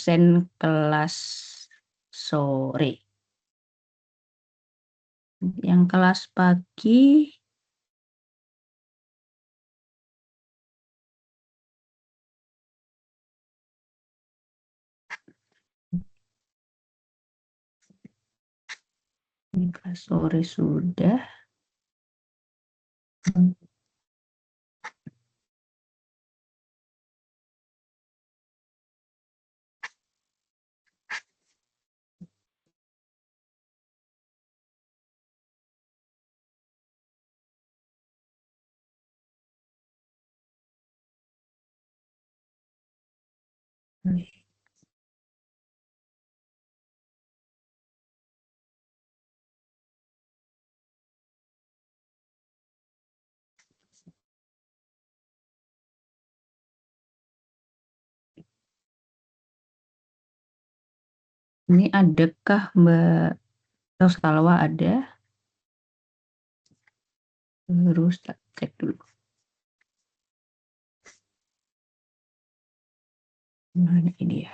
absen kelas sore. Yang kelas pagi ini kelas sore sudah. Ini adakah Mbak Rosalwa ada? Harus tak cek dulu. Mana ini ya?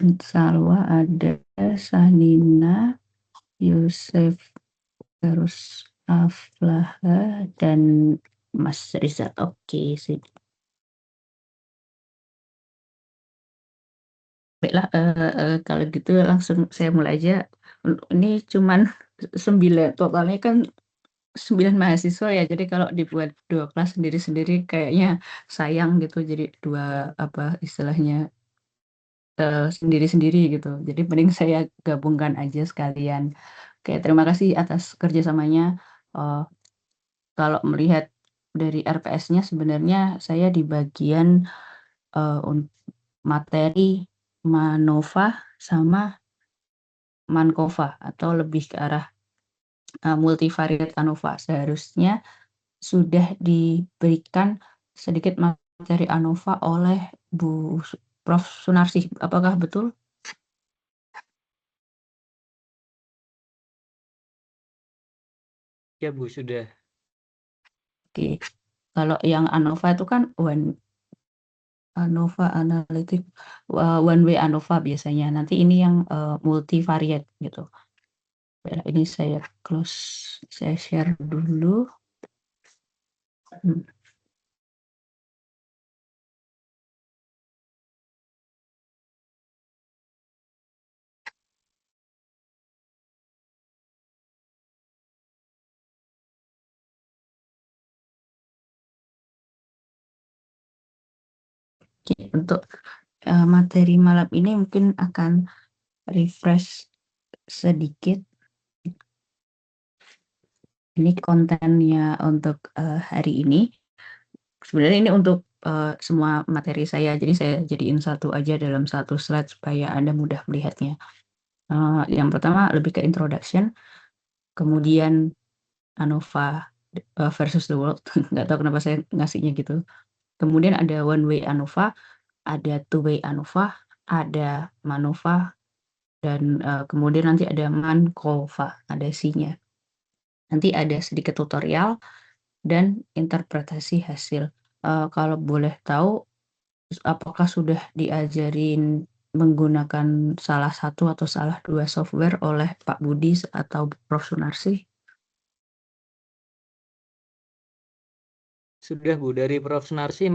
Salwa ada, Sanina, Yusef, terus Aflaha, dan Mas Rizal. Oke, sip. Baiklah, kalau gitu langsung saya mulai aja. Ini cuman 9, totalnya kan 9 mahasiswa ya. Jadi kalau dibuat 2 kelas sendiri-sendiri kayaknya sayang gitu. Jadi 2 apa istilahnya sendiri-sendiri gitu. Jadi mending saya gabungkan aja sekalian. Oke, terima kasih atas kerjasamanya. Eh, Kalau melihat dari RPS-nya sebenarnya saya di bagian materi MANOVA sama MANCOVA atau lebih ke arah multivariate ANOVA. Seharusnya sudah diberikan sedikit materi ANOVA oleh Prof. Sunarsih. Apakah betul? Ya Bu, sudah. Oke. Kalau yang ANOVA itu kan ANOVA analitik, one way ANOVA biasanya. Nanti ini yang multivariate gitu. Ini saya close, saya share dulu. Oke, untuk materi malam ini mungkin akan refresh sedikit. Ini kontennya untuk hari ini. Sebenarnya ini untuk semua materi saya, jadi saya jadiin satu aja dalam satu slide supaya Anda mudah melihatnya. Yang pertama lebih ke introduction, kemudian ANOVA versus the world, nggak tahu kenapa saya ngasihnya gitu. Kemudian ada one way ANOVA, ada two way ANOVA, ada MANOVA, dan kemudian nanti ada MANCOVA, ada C-nya. Nanti ada sedikit tutorial dan interpretasi hasil. Kalau boleh tahu, apakah sudah diajarin menggunakan salah satu atau salah 2 software oleh Pak Budi atau Prof. Sunarsi? Sudah Bu, dari Prof. Sunarsi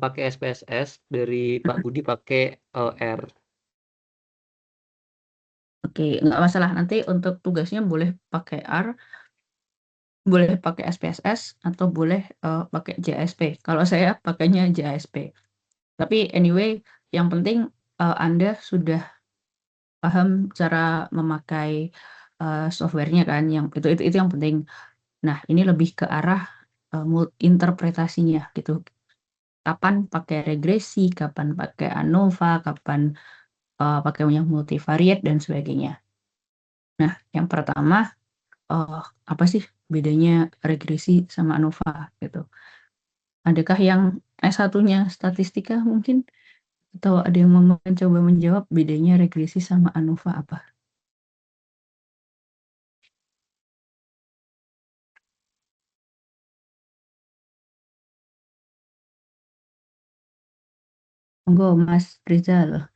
pakai SPSS, dari Pak Budi pakai R. Oke, nggak masalah. Nanti untuk tugasnya boleh pakai R, boleh pakai SPSS, atau boleh pakai JSP. Kalau saya pakainya JSP. Tapi anyway, yang penting Anda sudah paham cara memakai softwarenya kan, yang itu yang penting. Nah, ini lebih ke arah interpretasinya gitu. Kapan pakai regresi, kapan pakai ANOVA, kapan pakai yang multivariate dan sebagainya. Nah, yang pertama apa sih bedanya regresi sama ANOVA gitu? Adakah yang S1-nya statistika mungkin, atau ada yang mau mencoba menjawab bedanya regresi sama ANOVA apa? Monggo Mas Rizal.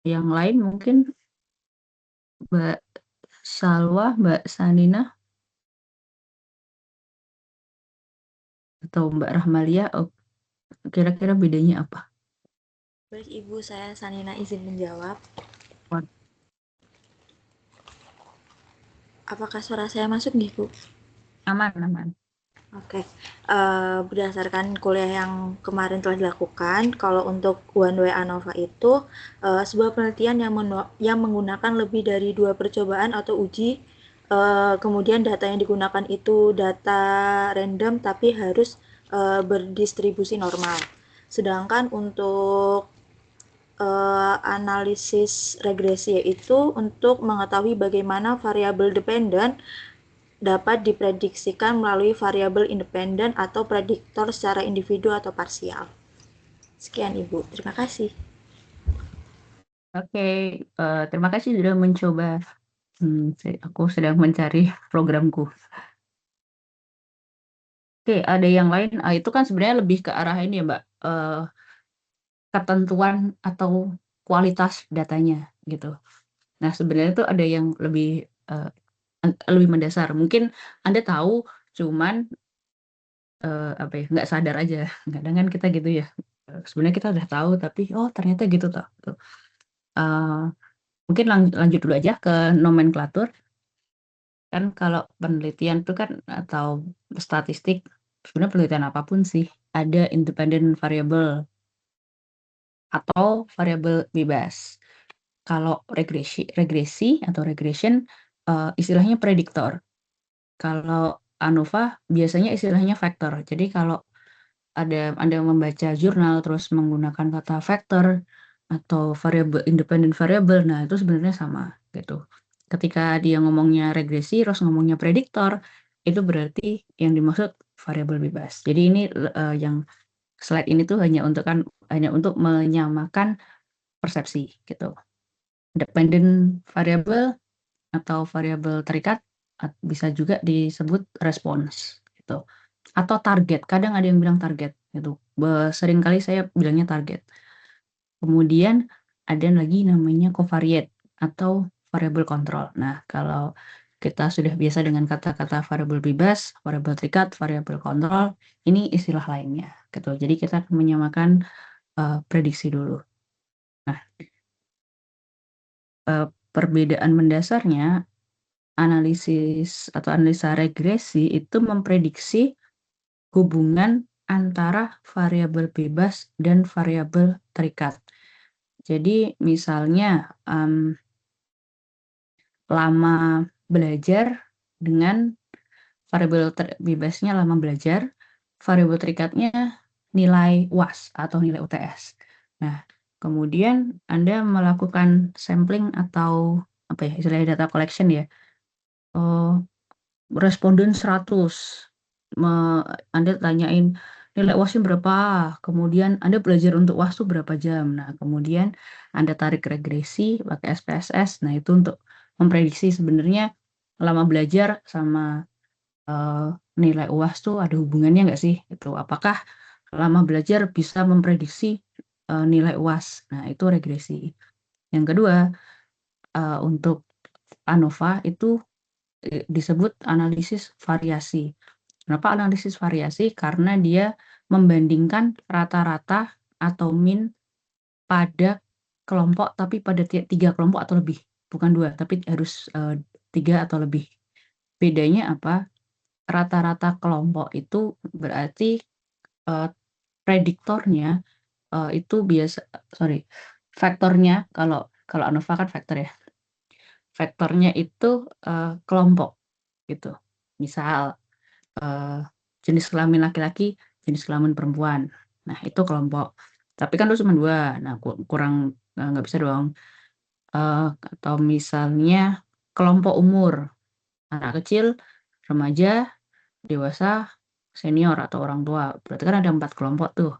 Yang lain mungkin Mbak Salwa, Mbak Sanina, atau Mbak Rahmalia, oh, kira-kira bedanya apa? Baik Ibu, saya Sanina izin menjawab. Wah, Apakah suara saya masuk nih Bu? aman, aman. Oke, berdasarkan kuliah yang kemarin telah dilakukan, kalau untuk One Way ANOVA itu sebuah penelitian yang menggunakan lebih dari 2 percobaan atau uji, kemudian data yang digunakan itu data random tapi harus berdistribusi normal. Sedangkan untuk analisis regresi yaitu untuk mengetahui bagaimana variabel dependen dapat diprediksikan melalui variabel independen atau prediktor secara individu atau parsial. Sekian Ibu, terima kasih. Oke, terima kasih sudah mencoba. Aku sedang mencari programku. Oke, ada yang lain. Itu kan sebenarnya lebih ke arah ini ya, Mbak. Ketentuan atau kualitas datanya gitu. Nah, sebenarnya tuh ada yang lebih mendasar. Mungkin Anda tahu, cuman apa ya, nggak sadar aja. Kadang kan kita gitu ya. Sebenarnya kita udah tahu, tapi oh ternyata gitu toh. Tuh. Eh, mungkin lanjut dulu aja ke nomenklatur. Kan kalau penelitian itu kan atau statistik, sebenarnya penelitian apapun sih ada independent variable atau variabel bebas. Kalau regresi atau regression istilahnya prediktor. Kalau ANOVA biasanya istilahnya vektor. Jadi kalau Anda membaca jurnal terus menggunakan kata vektor atau variabel independent variable, nah itu sebenarnya sama gitu. Ketika dia ngomongnya regresi terus ngomongnya prediktor, itu berarti yang dimaksud variabel bebas. Jadi ini yang slide ini tuh hanya untuk menyamakan persepsi gitu. Dependent variable atau variabel terikat bisa juga disebut respons gitu. Atau target, kadang ada yang bilang target gitu. Sering kali saya bilangnya target. Kemudian ada lagi namanya covariate atau variabel kontrol. Nah, kalau kita sudah biasa dengan kata-kata variabel bebas, variabel terikat, variabel kontrol, ini istilah lainnya gitu. Jadi kita akan menyamakan prediksi dulu. Nah, perbedaan mendasarnya analisis atau analisa regresi itu memprediksi hubungan antara variabel bebas dan variabel terikat. Jadi misalnya lama belajar dengan variabel bebasnya lama belajar, variabel terikatnya nilai UAS atau nilai UTS. Nah, kemudian Anda melakukan sampling atau apa ya, istilahnya data collection ya. Responden 100. Anda tanyain nilai UASnya berapa, kemudian Anda belajar untuk UAS tuh berapa jam. Nah, kemudian Anda tarik regresi pakai SPSS. Nah, itu untuk memprediksi sebenarnya lama belajar sama nilai UAS tuh ada hubungannya nggak sih? Itu apakah lama belajar bisa memprediksi nilai UAS? Nah, itu regresi. Yang kedua, untuk ANOVA itu disebut analisis variasi. Kenapa analisis variasi? Karena dia membandingkan rata-rata atau min pada kelompok, tapi pada 3 kelompok atau lebih. Bukan 2, tapi harus 3 atau lebih. Bedanya apa? Rata-rata kelompok itu berarti prediktornya itu vektornya, kalau ANOVA kan vektor ya. Vektornya itu kelompok gitu. Misal jenis kelamin laki-laki, jenis kelamin perempuan. Nah, itu kelompok. Tapi kan itu cuma 2. Nah, kurang nggak bisa dong. Atau misalnya kelompok umur, anak kecil, remaja, dewasa, senior atau orang tua. Berarti kan ada 4 kelompok tuh.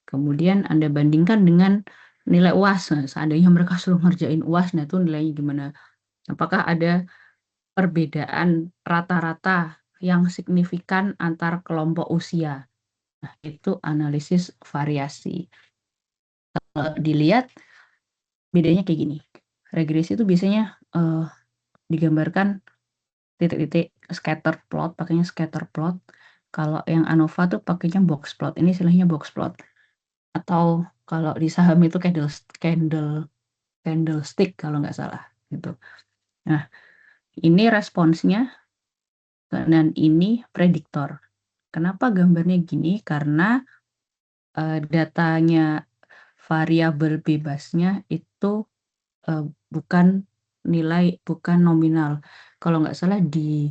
Kemudian Anda bandingkan dengan nilai UAS. Nah, seandainya mereka suruh ngerjain UAS, nah itu nilainya gimana? Apakah ada perbedaan rata-rata yang signifikan antar kelompok usia? Nah, itu analisis variasi. Kalau dilihat bedanya kayak gini. Regresi itu biasanya digambarkan titik-titik scatter plot, pakainya scatter plot. Kalau yang ANOVA tuh pakainya box plot. Ini istilahnya box plot. Atau kalau di saham itu candlestick kalau nggak salah gitu. Nah, ini responsnya dan ini prediktor. Kenapa gambarnya gini? Karena datanya variabel bebasnya itu bukan nilai, bukan nominal. Kalau nggak salah di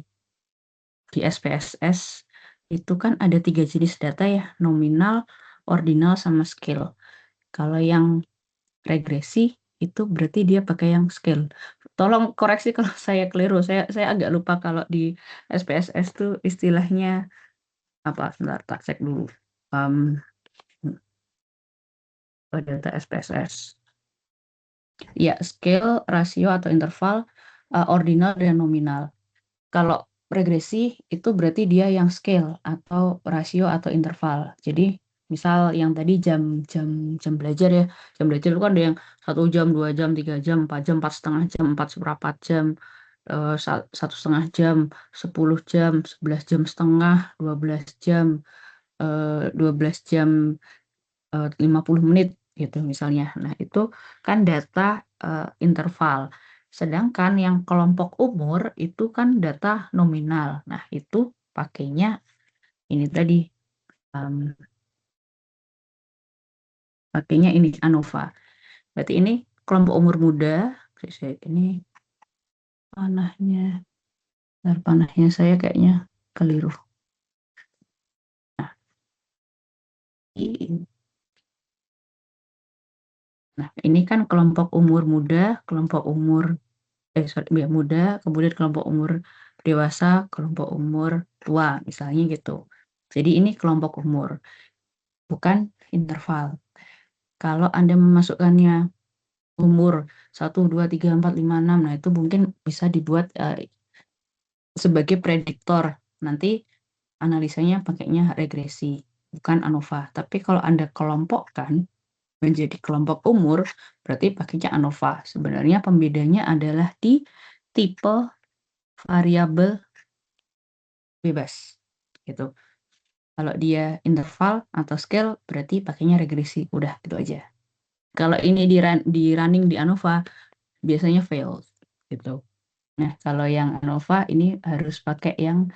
SPSS itu kan ada 3 jenis data ya, nominal, ordinal, sama scale. Kalau yang regresi itu berarti dia pakai yang scale. Tolong koreksi kalau saya keliru. Saya agak lupa kalau di SPSS tuh istilahnya apa? Sebentar, tak cek dulu. Data SPSS. Ya, scale, rasio atau interval, ordinal dan nominal. Kalau regresi itu berarti dia yang scale atau rasio atau interval. Jadi misal yang tadi jam belajar ya, jam belajar itu kan ada yang 1 jam, 2 jam, 3 jam, 4 jam, 4,5 jam, 4 seperempat jam, 1,5 jam, 10 jam, 11 jam setengah, 12 jam, 12 jam 50 menit gitu misalnya. Nah, itu kan data interval. Sedangkan yang kelompok umur itu kan data nominal. Nah, itu pakainya ini tadi pakainya ini ANOVA. Berarti ini kelompok umur muda. Ini panahnya. Panahnya saya kayaknya keliru. Nah, ini kan kelompok umur muda, kelompok umur muda, kemudian kelompok umur dewasa, kelompok umur tua, misalnya gitu. Jadi ini kelompok umur, bukan interval. Kalau Anda memasukkannya umur 1, 2, 3, 4, 5, 6, nah itu mungkin bisa dibuat sebagai prediktor. Nanti analisanya pakainya regresi, bukan ANOVA. Tapi kalau Anda kelompokkan menjadi kelompok umur, berarti pakainya ANOVA. Sebenarnya pembedanya adalah di tipe variabel bebas gitu. Kalau dia interval atau scale berarti pakainya regresi. Udah gitu aja. Kalau ini di running di ANOVA biasanya fail gitu. Nah, kalau yang ANOVA ini harus pakai yang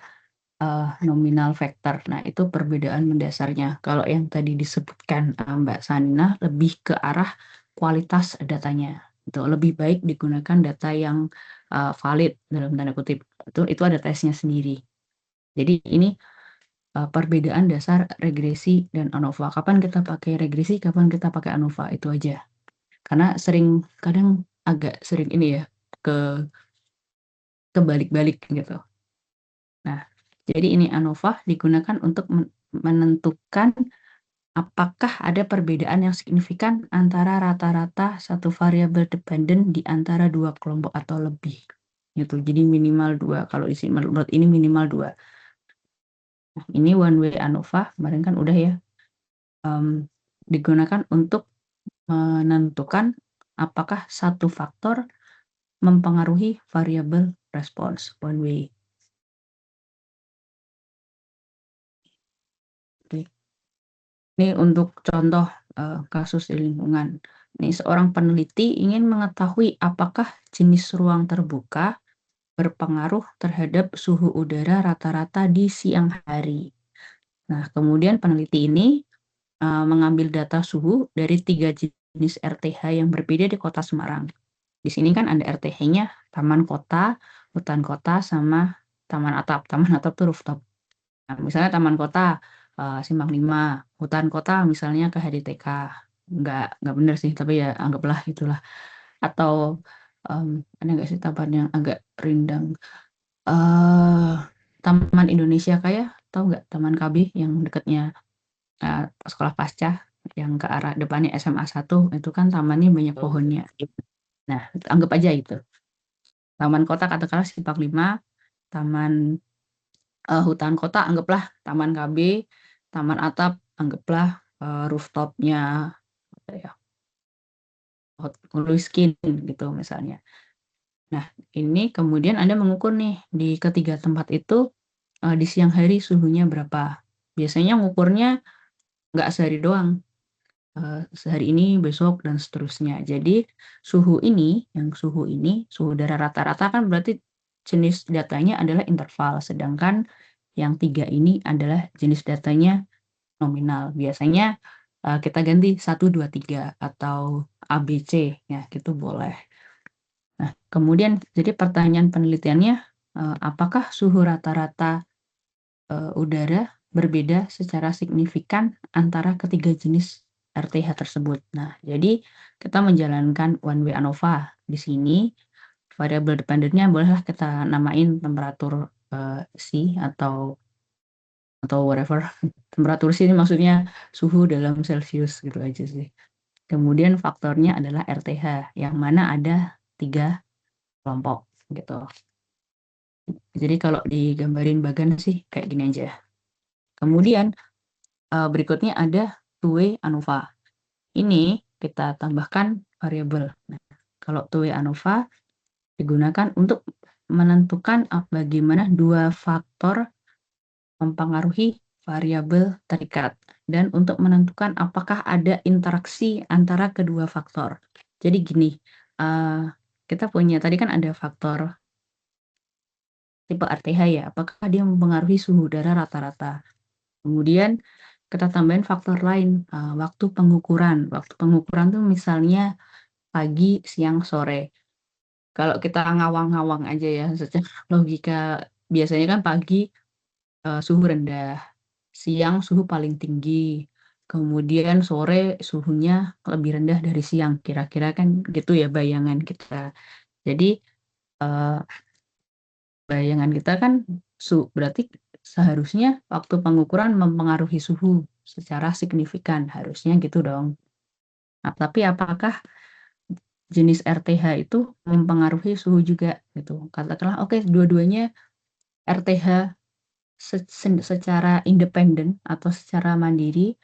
nominal vector. Nah, itu perbedaan mendasarnya. Kalau yang tadi disebutkan Mbak Sanina lebih ke arah kualitas datanya. Itu lebih baik digunakan data yang valid dalam tanda kutip. Itu ada tesnya sendiri. Jadi ini perbedaan dasar regresi dan ANOVA. Kapan kita pakai regresi, kapan kita pakai ANOVA, itu aja. Karena kadang agak sering ini ya, kebalik-balik gitu. Nah, jadi ini ANOVA digunakan untuk menentukan apakah ada perbedaan yang signifikan antara rata-rata satu variabel dependen di antara 2 kelompok atau lebih. Gitu. Jadi minimal 2. Kalau di sini menurut ini minimal 2. Nah, ini one way ANOVA, kemarin kan udah ya. Digunakan untuk menentukan apakah satu faktor mempengaruhi variabel respons one way. Oke. Ini untuk contoh kasus di lingkungan. Ini seorang peneliti ingin mengetahui apakah jenis ruang terbuka berpengaruh terhadap suhu udara rata-rata di siang hari. Nah, kemudian peneliti ini mengambil data suhu dari 3 jenis RTH yang berbeda di Kota Semarang. Di sini kan ada RTH-nya taman kota, hutan kota, sama taman atap. Taman atap itu rooftop. Nah, misalnya taman kota Simpang 5, hutan kota misalnya ke HDTK. Nggak benar sih, tapi ya anggaplah itulah. Atau ada nggak sih taman yang agak rindang? Taman Indonesia Kaya, tahu nggak Taman KB yang dekatnya sekolah pasca yang ke arah depannya SMA 1 itu kan tamannya banyak Tahu. pohonnya. Nah, anggap aja itu. Taman kota katakanlah Sipak 5, taman hutan kota anggaplah Taman KB, taman atap anggaplah rooftopnya apa ya, Luskin gitu misalnya. Nah, ini kemudian Anda mengukur nih di ketiga tempat itu di siang hari suhunya berapa. Biasanya ngukurnya nggak sehari doang, sehari ini, besok, dan seterusnya. Jadi suhu udara rata-rata kan berarti jenis datanya adalah interval, sedangkan yang 3 ini adalah jenis datanya nominal. Biasanya kita ganti 1, 2, 3 atau ABC ya, gitu boleh. Nah, kemudian jadi pertanyaan penelitiannya, apakah suhu rata-rata udara berbeda secara signifikan antara ketiga jenis RTH tersebut. Nah, jadi kita menjalankan one way ANOVA di sini. Variabel dependennya bolehlah kita namain temperatur C atau whatever. Temperatur C ini maksudnya suhu dalam Celcius gitu aja sih. Kemudian faktornya adalah RTH yang mana ada 3 kelompok gitu. Jadi kalau digambarin bagan sih kayak gini aja. Kemudian berikutnya ada two-way ANOVA. Ini kita tambahkan variabel. Nah, kalau two-way ANOVA digunakan untuk menentukan bagaimana dua faktor mempengaruhi variabel terikat dan untuk menentukan apakah ada interaksi antara kedua faktor. Jadi gini, kita punya tadi kan ada faktor tipe RTH ya, apakah dia mempengaruhi suhu udara rata-rata. Kemudian kita tambahin faktor lain, waktu pengukuran. Waktu pengukuran tuh misalnya pagi, siang, sore. Kalau kita ngawang-ngawang aja ya, secara logika biasanya kan pagi suhu rendah, siang suhu paling tinggi, kemudian sore suhunya lebih rendah dari siang. Kira-kira kan gitu ya bayangan kita. Jadi bayangan kita kan berarti seharusnya waktu pengukuran mempengaruhi suhu secara signifikan, harusnya gitu dong. Nah, tapi apakah jenis RTH itu mempengaruhi suhu juga gitu? Katakanlah oke, dua-duanya RTH secara independen atau secara mandiri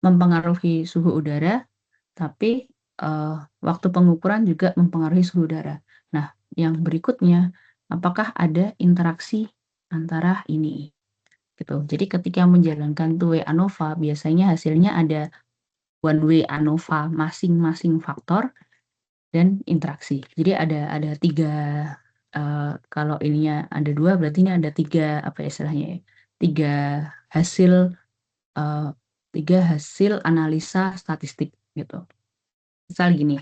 mempengaruhi suhu udara, tapi waktu pengukuran juga mempengaruhi suhu udara. Nah, yang berikutnya, apakah ada interaksi antara ini? Gitu. Jadi ketika menjalankan two-way ANOVA, biasanya hasilnya ada one-way ANOVA masing-masing faktor dan interaksi. Jadi ada 3, kalau ininya ada 2, berarti ini ada 3 apa istilahnya ya? 3 hasil 3 hasil analisa statistik gitu. Misal gini,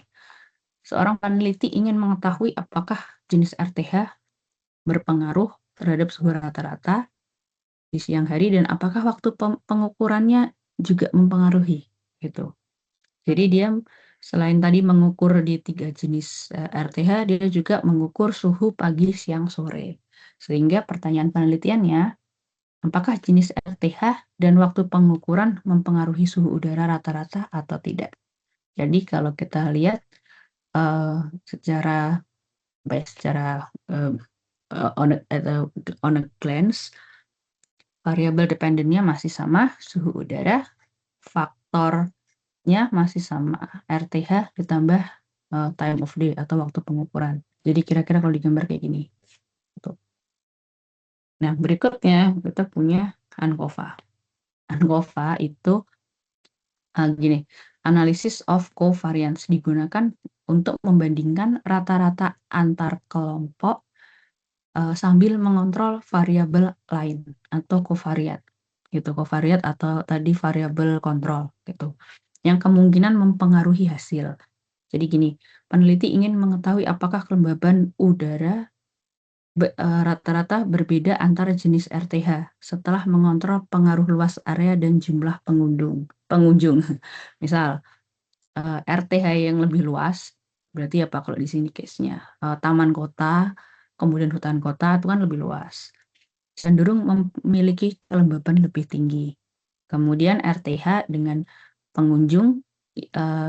seorang peneliti ingin mengetahui apakah jenis RTH berpengaruh terhadap suhu rata-rata di siang hari dan apakah waktu pengukurannya juga mempengaruhi gitu. Jadi dia selain tadi mengukur di 3 jenis RTH, dia juga mengukur suhu pagi, siang, sore. Sehingga pertanyaan penelitiannya, apakah jenis RTH dan waktu pengukuran mempengaruhi suhu udara rata-rata atau tidak? Jadi kalau kita lihat secara on a glance, variabel dependennya masih sama, suhu udara, faktornya masih sama, RTH ditambah time of day atau waktu pengukuran. Jadi kira-kira kalau digambar kayak gini. Nah, berikutnya kita punya ANCOVA. ANCOVA itu gini, analysis of covariance digunakan untuk membandingkan rata-rata antar kelompok sambil mengontrol variabel lain atau covariat gitu, covariat atau tadi variabel kontrol gitu, yang kemungkinan mempengaruhi hasil. Jadi gini, peneliti ingin mengetahui apakah kelembaban udara rata-rata berbeda antara jenis RTH setelah mengontrol pengaruh luas area dan jumlah pengunjung. Misal RTH yang lebih luas, berarti apa kalau di sini case-nya? Taman kota, kemudian hutan kota itu kan lebih luas. Cenderung memiliki kelembaban lebih tinggi. Kemudian RTH dengan pengunjung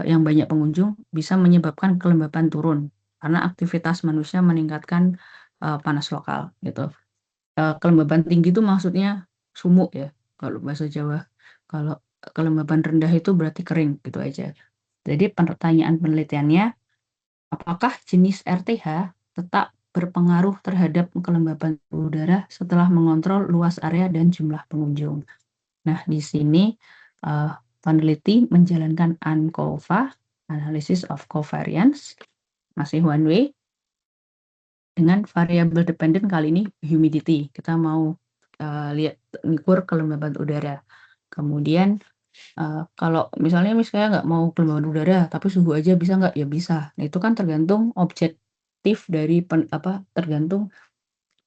yang banyak pengunjung bisa menyebabkan kelembaban turun karena aktivitas manusia meningkatkan panas lokal gitu. Kelembaban tinggi itu maksudnya sumuk ya kalau bahasa Jawa. Kalau kelembaban rendah itu berarti kering gitu aja. Jadi pertanyaan penelitiannya, apakah jenis RTH tetap berpengaruh terhadap kelembaban udara setelah mengontrol luas area dan jumlah pengunjung? Nah, di sini peneliti menjalankan ANCOVA, Analysis of Covariance, masih one way, dengan variable dependent kali ini humidity. Kita mau lihat ngukur kelembaban udara. Kemudian kalau misalnya nggak mau kelembaban udara, tapi suhu aja bisa nggak? Ya bisa. Nah, itu kan tergantung objektif dari tergantung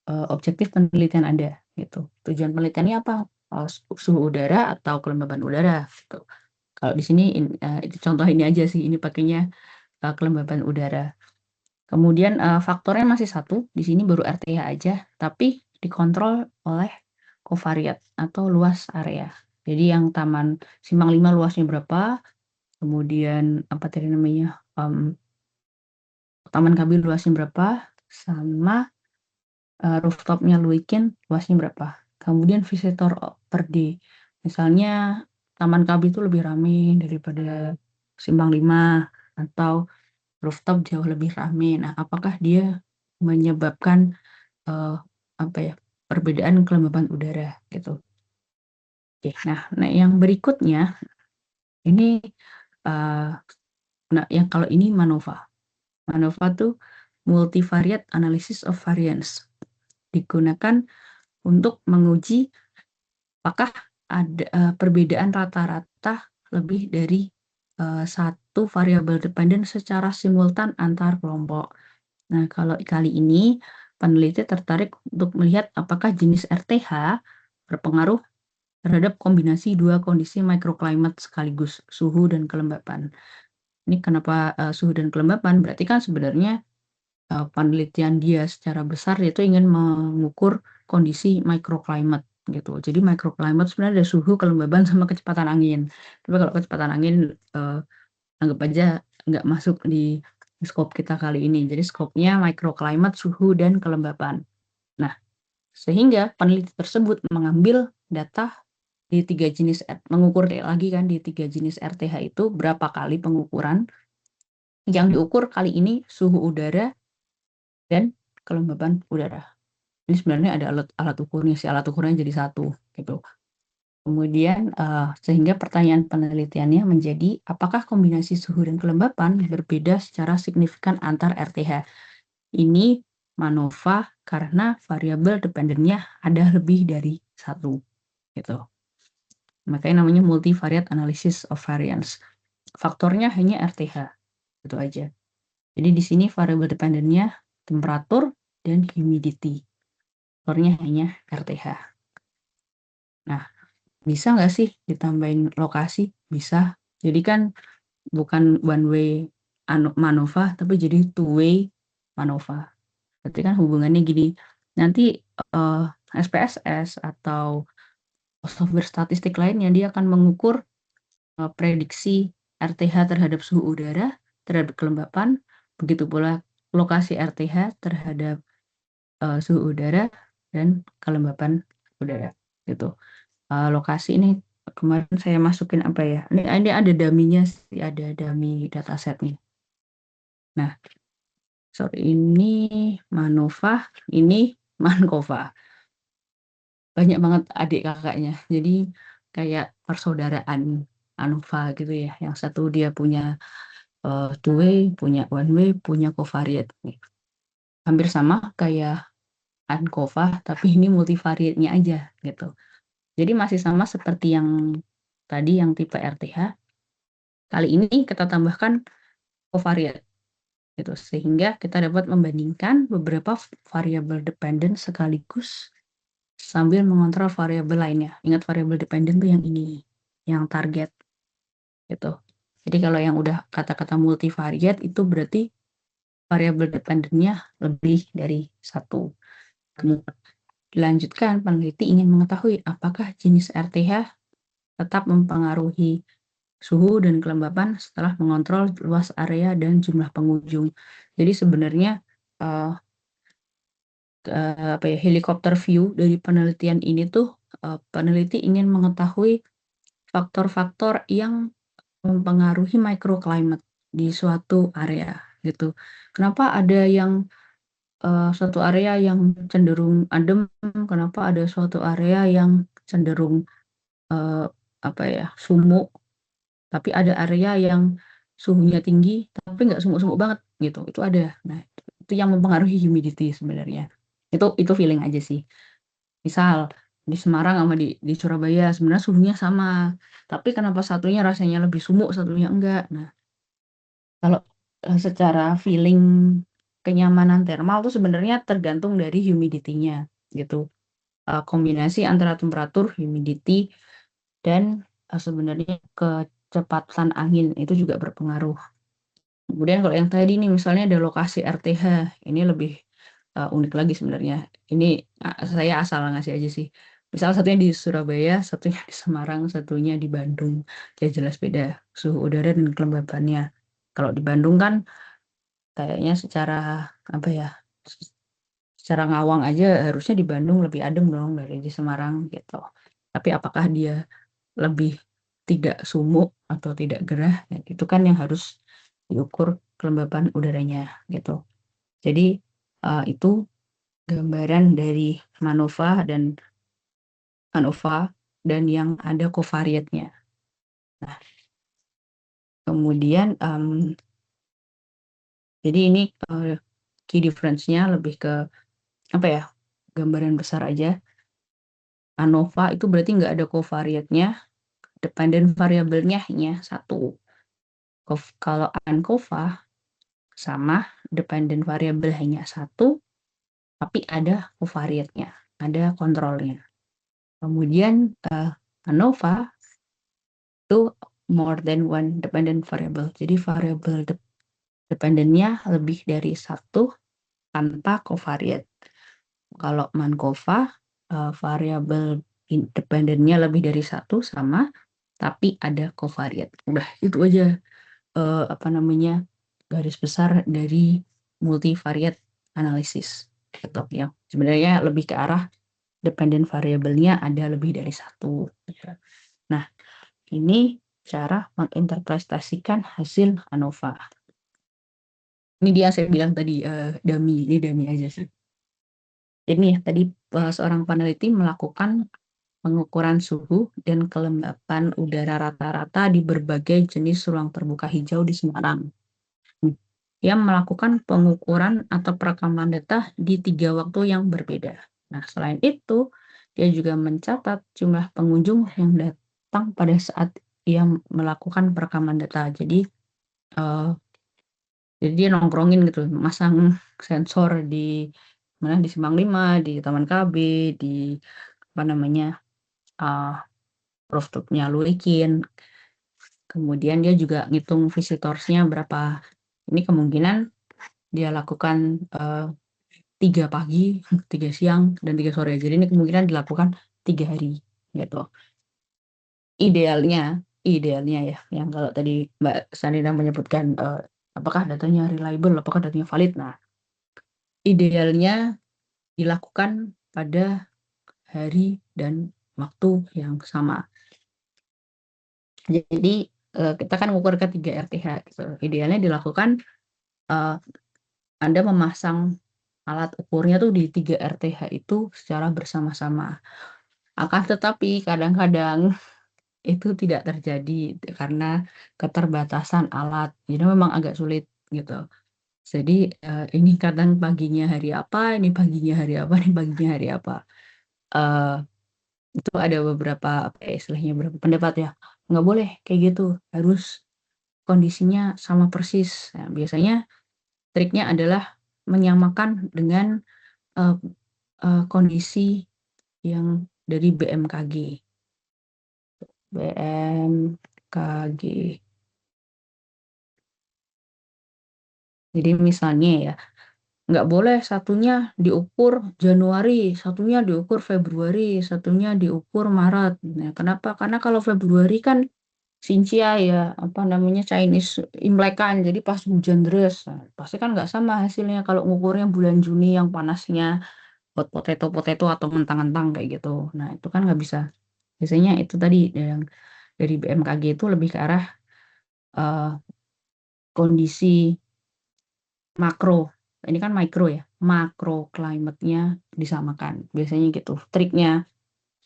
objektif penelitian Anda gitu. Tujuan penelitiannya apa? Suhu udara atau kelembaban udara gitu. Kalau di sini itu contoh ini aja sih, ini pakainya kelembaban udara. Kemudian faktornya masih satu, di sini baru RTH aja, tapi dikontrol oleh covariate atau luas area. Jadi yang Taman Simpang 5 luasnya berapa, kemudian apa tadi namanya, Taman Kabi luasnya berapa, sama rooftopnya Luikin luasnya berapa. Kemudian visitor per day. Misalnya Taman Kabi itu lebih ramai daripada Simpang 5 atau rooftop jauh lebih ramai. Nah, apakah dia menyebabkan perbedaan kelembaban udara gitu. Oke, nah yang berikutnya ini yang kalau ini MANOVA. MANOVA tuh multivariate analysis of variance. Digunakan untuk menguji apakah ada perbedaan rata-rata lebih dari satu variabel dependen secara simultan antar kelompok. Nah, kalau kali ini peneliti tertarik untuk melihat apakah jenis RTH berpengaruh terhadap kombinasi dua kondisi microclimate sekaligus, suhu dan kelembapan. Ini kenapa suhu dan kelembapan? Berarti kan sebenarnya penelitian dia secara besar itu ingin mengukur kondisi microclimate gitu. Jadi microclimate sebenarnya ada suhu, kelembaban, sama kecepatan angin. Tapi kalau kecepatan angin anggap aja nggak masuk di scope kita kali ini. Jadi scope-nya microclimate, suhu, dan kelembapan. Nah, sehingga peneliti tersebut mengambil data di 3 jenis, mengukur lagi kan di 3 jenis RTH itu berapa kali pengukuran. Yang diukur kali ini suhu udara dan kelembaban udara. Ini sebenarnya ada alat ukurnya, alat ukurnya jadi satu gitu. Kemudian sehingga pertanyaan penelitiannya menjadi apakah kombinasi suhu dan kelembapan berbeda secara signifikan antar RTH. Ini MANOVA karena variabel dependennya ada lebih dari satu gitu. Makanya namanya multivariate analysis of variance. Faktornya hanya RTH, itu aja. Jadi di sini variabel dependennya temperatur dan humidity. Faktornya hanya RTH. Nah, bisa nggak sih ditambahin lokasi? Bisa. Jadi kan bukan one way MANOVA, tapi jadi two way MANOVA. Berarti kan hubungannya gini, nanti SPSS atau software statistik lainnya dia akan mengukur prediksi RTH terhadap suhu udara, terhadap kelembapan, begitu pula lokasi RTH terhadap suhu udara dan kelembapan udara gitu. Lokasi ini kemarin saya masukin apa ya? Ini ada dummy-nya sih, ada dummy dataset-nya. Nah, ini MANOVA, ini MANCOVA. Banyak banget adik kakaknya. Jadi kayak persaudaraan ANOVA gitu ya. Yang satu dia punya two way, punya one way, punya covariate. Hampir sama kayak ANCOVA, tapi ini multivariate-nya aja gitu. Jadi masih sama seperti yang tadi yang tipe RTH. Kali ini kita tambahkan covariate. gitu. Sehingga kita dapat membandingkan beberapa variabel dependen sekaligus sambil mengontrol variabel lainnya. Ingat variabel dependen tuh yang ini, yang target gitu. Jadi kalau yang udah kata-kata multivariate itu berarti variabel dependennya lebih dari satu. Kemudian dilanjutkan, peneliti ingin mengetahui apakah jenis RTH tetap mempengaruhi suhu dan kelembapan setelah mengontrol luas area dan jumlah pengunjung. Jadi sebenarnya helikopter view dari penelitian ini tuh peneliti ingin mengetahui faktor-faktor yang mempengaruhi microclimate di suatu area gitu. Kenapa ada yang suatu area yang cenderung adem, kenapa ada suatu area yang cenderung sumuk, tapi ada area yang suhunya tinggi tapi nggak sumuk-sumuk banget gitu. Itu ada. Nah, itu yang mempengaruhi humidity sebenarnya. Itu feeling aja sih. Misal di Semarang sama di Surabaya sebenarnya suhunya sama, tapi kenapa satunya rasanya lebih sumuk, satunya enggak. Nah, kalau secara feeling kenyamanan thermal tuh sebenarnya tergantung dari humidity-nya gitu. Kombinasi antara temperatur, humidity, dan sebenarnya kecepatan angin itu juga berpengaruh. Kemudian kalau yang tadi nih misalnya ada lokasi RTH, ini lebih unik lagi sebenarnya. Ini saya asal ngasih aja sih. Misal satunya di Surabaya, satunya di Semarang, satunya di Bandung. Ya jelas beda suhu udara dan kelembabannya. Kalau di Bandung kan kayaknya secara ngawang aja harusnya di Bandung lebih adem dong dari di Semarang gitu. Tapi apakah dia lebih tidak sumuk atau tidak gerah, ya, itu kan yang harus diukur kelembapan udaranya gitu. Jadi itu gambaran dari ANOVA dan yang ada covariate-nya. Nah, kemudian jadi ini key difference-nya lebih ke gambaran besar aja. ANOVA itu berarti nggak ada covariate-nya, dependent variabelnya hanya satu. Kalau ANCOVA sama, dependent variable hanya satu, tapi ada covariate-nya, ada kontrolnya. Kemudian ANOVA itu more than one dependent variable. Jadi variabel dependennya lebih dari satu tanpa covariate. Kalau MANCOVA variabel independennya lebih dari satu sama, tapi ada covariate. Udah itu aja garis besar dari multivariate analysis. Gitu, ya. Sebenarnya lebih ke arah dependent variabelnya ada lebih dari satu. Nah, ini cara menginterpretasikan hasil ANOVA. Ini dia saya bilang tadi ini dummy aja sih. Ini tadi seorang peneliti melakukan pengukuran suhu dan kelembapan udara rata-rata di berbagai jenis ruang terbuka hijau di Semarang. Dia melakukan pengukuran atau perekaman data di 3 waktu yang berbeda. Nah, selain itu, dia juga mencatat jumlah pengunjung yang datang pada saat ia melakukan perekaman data. Jadi dia nongkrongin gitu, masang sensor di Simpang 5, di Taman KB, di rooftopnya Luikin. Kemudian dia juga ngitung visitorsnya berapa. Ini kemungkinan dia lakukan 3 pagi, 3 siang, dan 3 sore. Jadi ini kemungkinan dilakukan 3 hari gitu. Idealnya ya, yang kalau tadi Mbak Sanina menyebutkan apakah datanya reliable, apakah datanya valid. Nah, idealnya dilakukan pada hari dan waktu yang sama. Jadi kita kan mengukur ke 3 RTH gitu. Idealnya dilakukan Anda memasang alat ukurnya tuh di 3 RTH itu secara bersama-sama. Akan tetapi kadang-kadang itu tidak terjadi karena keterbatasan alat. Jadi memang agak sulit gitu. Jadi ini kadang paginya hari apa, ini paginya hari apa, ini paginya hari apa. Itu ada beberapa istilahnya beberapa pendapat ya. Nggak boleh kayak gitu, harus kondisinya sama persis. Nah, biasanya triknya adalah menyamakan dengan kondisi yang dari BMKG. BMKG. Jadi misalnya ya, nggak boleh satunya diukur Januari, satunya diukur Februari, satunya diukur Maret. Nah, kenapa? Karena kalau Februari kan Xinjia ya, apa namanya, Chinese Imlekan, jadi pas hujan deras. Nah, pasti kan nggak sama hasilnya kalau ngukurnya bulan Juni yang panasnya hot potato atau mentang-mentang kayak gitu. Nah, itu kan nggak bisa. Biasanya itu tadi yang dari BMKG itu lebih ke arah kondisi makro. Ini kan mikro ya, makro climate-nya disamakan. Biasanya gitu. Triknya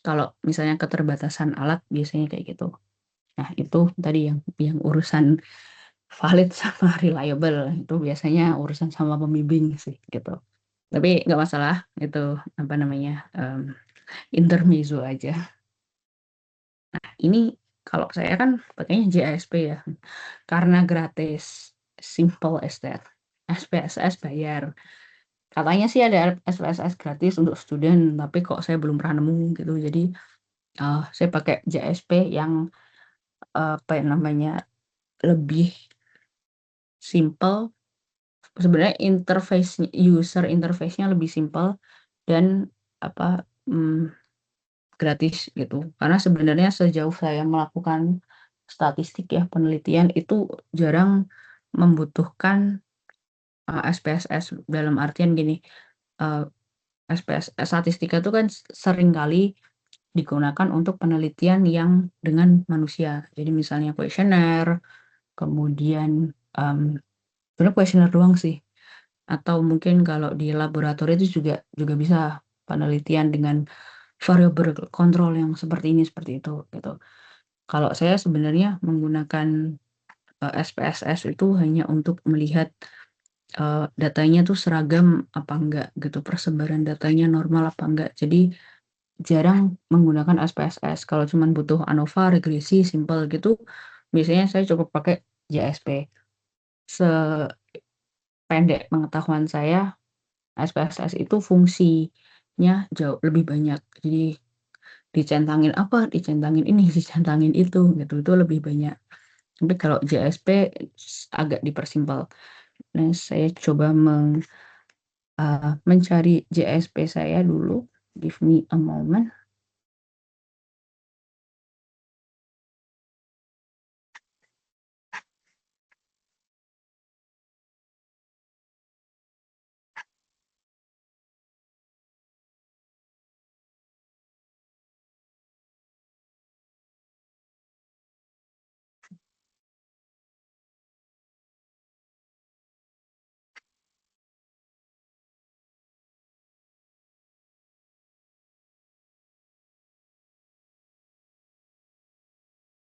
kalau misalnya keterbatasan alat biasanya kayak gitu. Nah, itu tadi yang urusan valid sama reliable itu biasanya urusan sama pembimbing sih gitu. Tapi nggak masalah, itu apa namanya, intermezzo aja. Nah, ini kalau saya kan pakainya JASP ya, karena gratis, simple as that. SPSS bayar. Katanya sih ada SPSS gratis untuk student, tapi kok saya belum pernah nemu gitu. Jadi saya pakai JSP yang apa namanya, lebih simple. Sebenarnya user interface-nya lebih simple dan apa, gratis gitu. Karena sebenarnya sejauh saya melakukan statistik ya, penelitian itu jarang membutuhkan SPSS, dalam artian gini, SPSS statistika itu kan sering kali digunakan untuk penelitian yang dengan manusia. Jadi misalnya kuesioner, kemudian sebenarnya kuesioner doang sih. Atau mungkin kalau di laboratorium itu juga bisa penelitian dengan variable kontrol yang seperti ini, seperti itu gitu. Kalau saya sebenarnya menggunakan SPSS itu hanya untuk melihat datanya tuh seragam apa enggak gitu, persebaran datanya normal apa enggak. Jadi jarang menggunakan SPSS. Kalau cuman butuh ANOVA, regresi, simple gitu, biasanya saya cukup pakai JSP. Sependek pengetahuan saya, SPSS itu fungsinya jauh lebih banyak. Jadi dicentangin apa, dicentangin ini, dicentangin itu gitu, itu lebih banyak. Tapi kalau JSP agak dipersimpel. Nah, saya coba mencari JSP saya dulu. Give me a moment.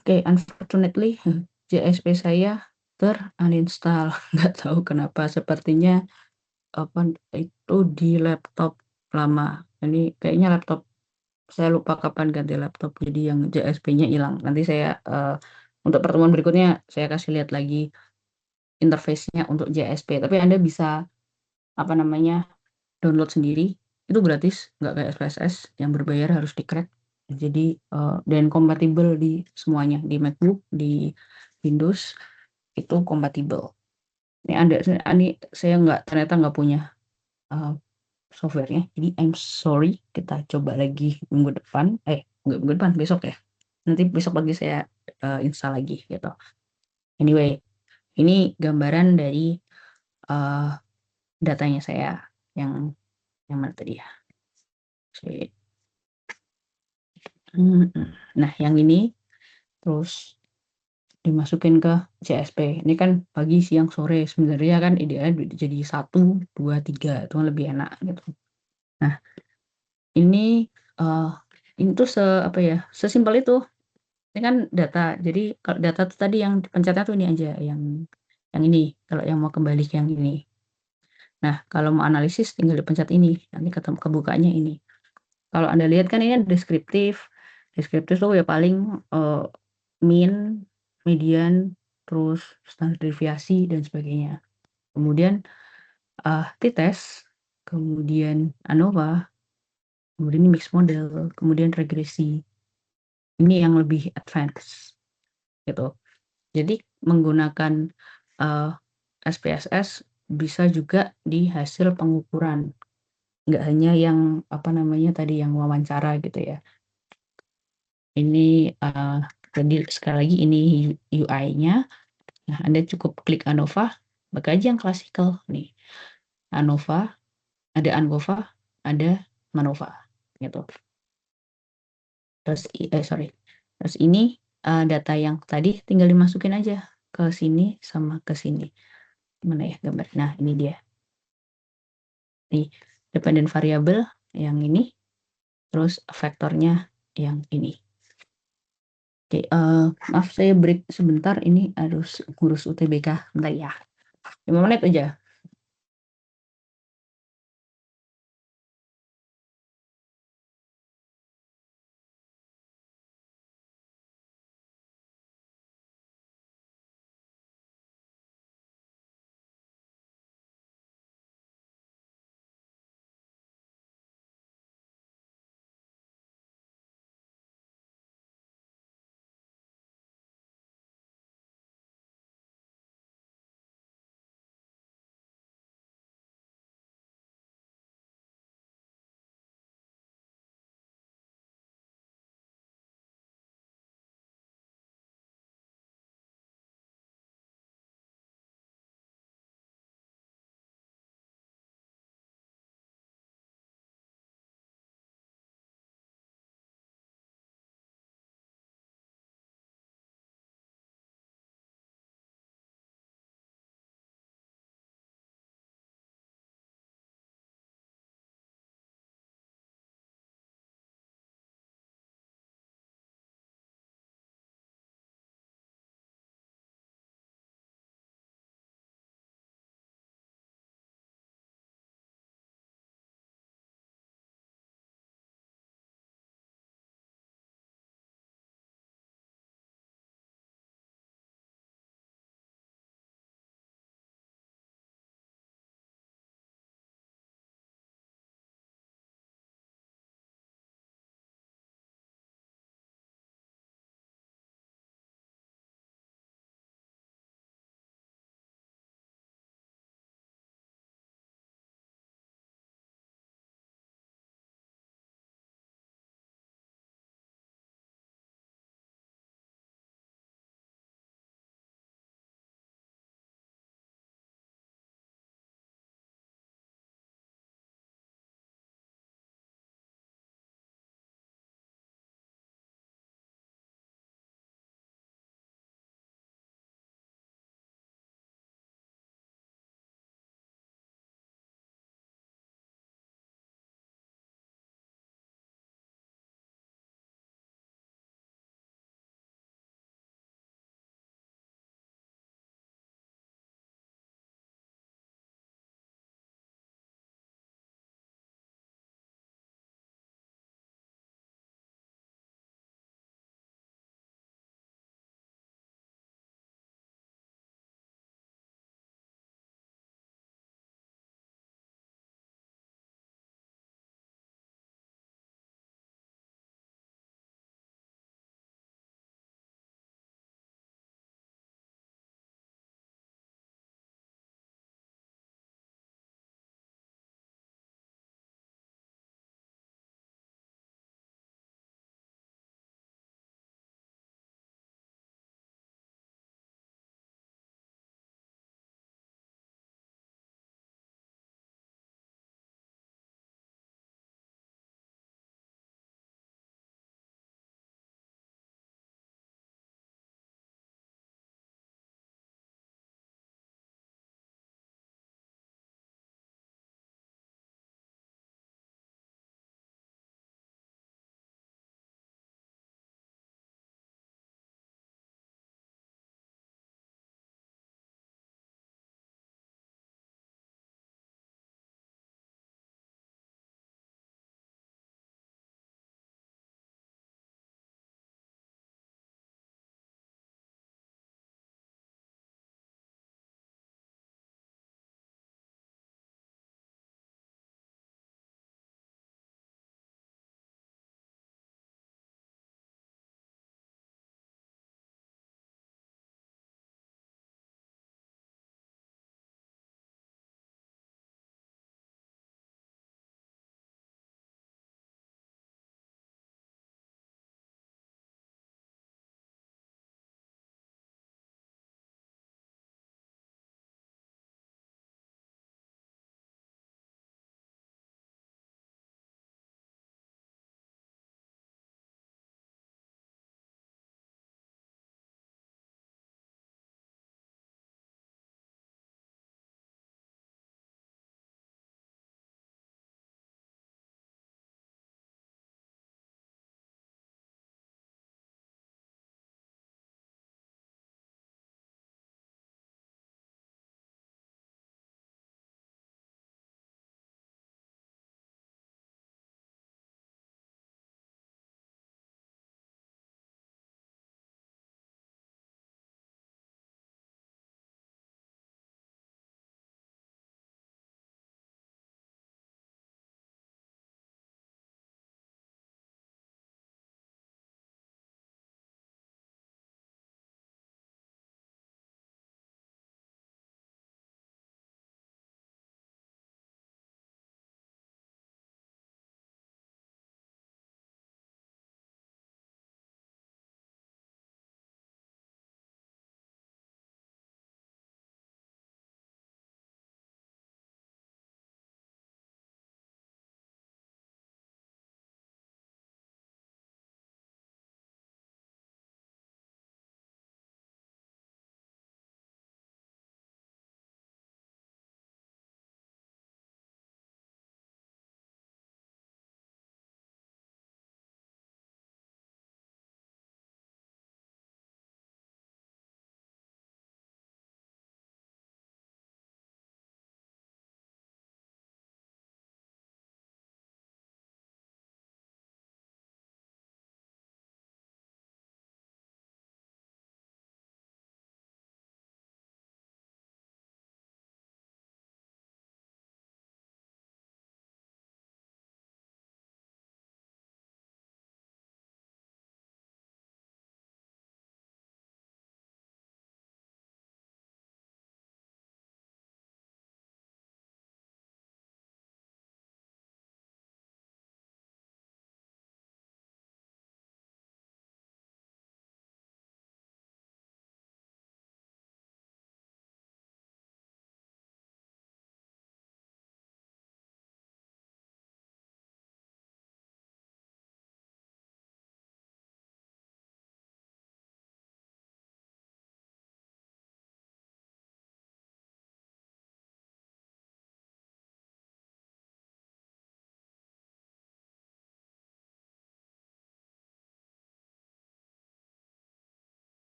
Oke, unfortunately JSP saya uninstall. Nggak tahu kenapa, sepertinya apa itu di laptop lama. Ini kayaknya laptop saya lupa kapan ganti laptop, jadi yang JSP-nya hilang. Nanti saya untuk pertemuan berikutnya saya kasih lihat lagi interface-nya untuk JSP. Tapi Anda bisa apa namanya, download sendiri. Itu gratis, nggak kayak SPSS yang berbayar harus di-crack. Jadi dan kompatibel di semuanya, di MacBook, di Windows itu kompatibel. Ini saya ternyata nggak punya softwarenya. Jadi I'm sorry, kita coba lagi minggu depan. Minggu depan, besok ya. Nanti besok pagi saya install lagi gitu. Anyway, ini gambaran dari datanya saya yang mana tadi ya. Nah, yang ini terus dimasukin ke JSP. Ini kan pagi, siang, sore. Sebenarnya kan idealnya jadi 1, 2, 3 itu kan lebih enak gitu. Nah, ini tuh sesimpel itu. Ini kan data. Jadi kalau data tuh tadi yang dipencetnya tuh ini aja, yang ini. Kalau yang mau kembali ke yang ini. Nah, kalau mau analisis tinggal dipencet ini. Nanti kebukanya ini. Kalau Anda lihat kan ini deskriptif. Deskriptif tuh ya paling mean, median, terus standar deviasi dan sebagainya. Kemudian t-test, kemudian ANOVA, kemudian mixed model, kemudian regresi. Ini yang lebih advance gitu. Jadi menggunakan SPSS bisa juga di hasil pengukuran, nggak hanya yang tadi yang wawancara gitu ya. Ini jadi sekali lagi ini UI-nya. Nah, Anda cukup klik ANOVA, maka aja yang klasikal nih. ANOVA, ada ANGOVA, ada MANOVA gitu. Terus ini data yang tadi tinggal dimasukin aja ke sini sama ke sini. Mana ya gambar? Nah, ini dia. Nih, dependent variable yang ini, terus vektornya yang ini. Oke, maaf saya break sebentar, ini harus ngurus UTBK. Bentar ya. 5 menit aja.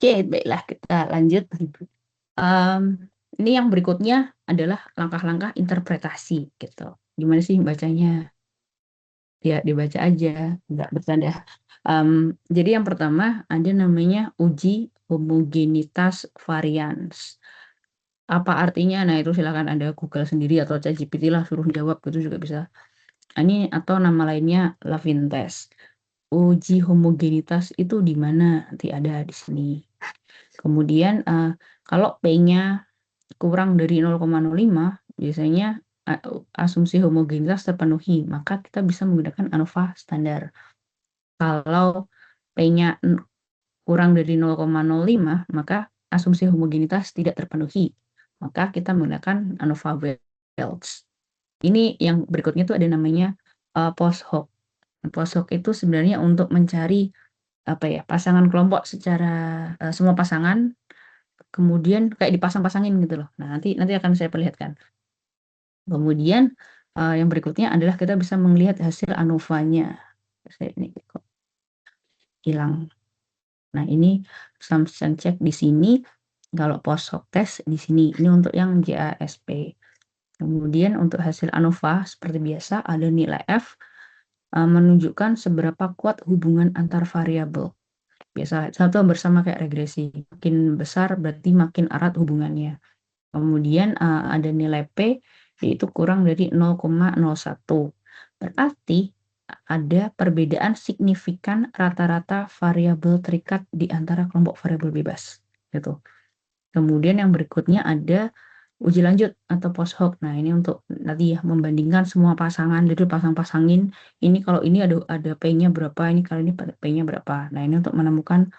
Oke, baiklah kita lanjut. Ini yang berikutnya adalah langkah-langkah interpretasi gitu. Gimana sih bacanya? Ya dibaca aja, nggak bercanda. Jadi yang pertama ada namanya uji homogenitas varians. Apa artinya? Nah itu silakan Anda Google sendiri atau ChatGPT lah suruh jawab gitu juga bisa. Ini atau nama lainnya Levin test. Uji homogenitas itu di mana? Nanti ada di sini. Kemudian kalau P-nya kurang dari 0,05 biasanya asumsi homogenitas terpenuhi, maka kita bisa menggunakan ANOVA standar. Kalau P-nya kurang dari 0,05 maka asumsi homogenitas tidak terpenuhi, maka kita menggunakan ANOVA Welch. Ini yang berikutnya tuh ada namanya post hoc. Post hoc itu sebenarnya untuk mencari pasangan kelompok secara semua pasangan, kemudian kayak dipasang-pasangin gitu loh. Nah, nanti akan saya perlihatkan. Kemudian yang berikutnya adalah kita bisa melihat hasil ANOVA-nya. Ini kok hilang. Nah, ini assumption check di sini. Kalau post hoc test di sini. Ini untuk yang JASP. Kemudian untuk hasil ANOVA seperti biasa ada nilai F menunjukkan seberapa kuat hubungan antar variabel. Biasa satu bersama kayak regresi. Makin besar berarti makin erat hubungannya. Kemudian ada nilai P yaitu kurang dari 0,01. Berarti ada perbedaan signifikan rata-rata variabel terikat di antara kelompok variabel bebas. Gitu. Kemudian yang berikutnya ada uji lanjut atau post hoc. Nah, ini untuk nanti ya membandingkan semua pasangan, jadi pasang-pasangin. Ini kalau ini ada P-nya berapa, ini kalau ini P-nya berapa. Nah, ini untuk menemukan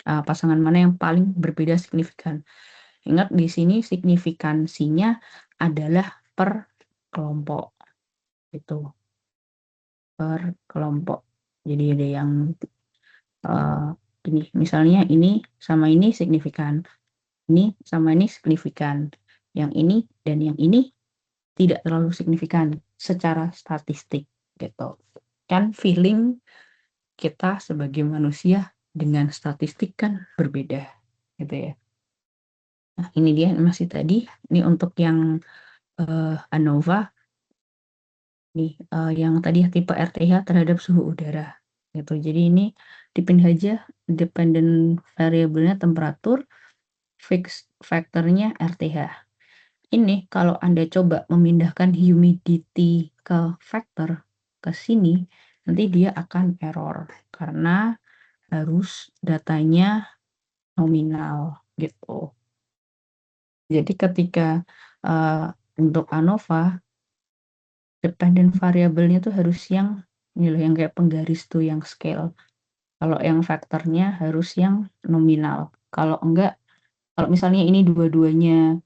pasangan mana yang paling berbeda signifikan. Ingat di sini signifikansinya adalah per kelompok. Itu per kelompok. Jadi ada yang ini misalnya ini sama ini signifikan. Ini sama ini signifikan. Yang ini dan yang ini tidak terlalu signifikan secara statistik gitu. Kan feeling kita sebagai manusia dengan statistik kan berbeda gitu ya. Nah, ini dia masih tadi. Ini untuk yang ANOVA. Nih, yang tadi tipe RTH terhadap suhu udara. Gitu. Jadi ini dipindah aja dependent variabelnya temperatur, fix faktornya RTH. Ini kalau Anda coba memindahkan humidity ke faktor ke sini, nanti dia akan error karena harus datanya nominal gitu. Jadi ketika untuk ANOVA dependent variabelnya tuh harus yang ini loh yang kayak penggaris tuh yang scale. Kalau yang faktornya harus yang nominal. Kalau enggak, kalau misalnya ini dua-duanya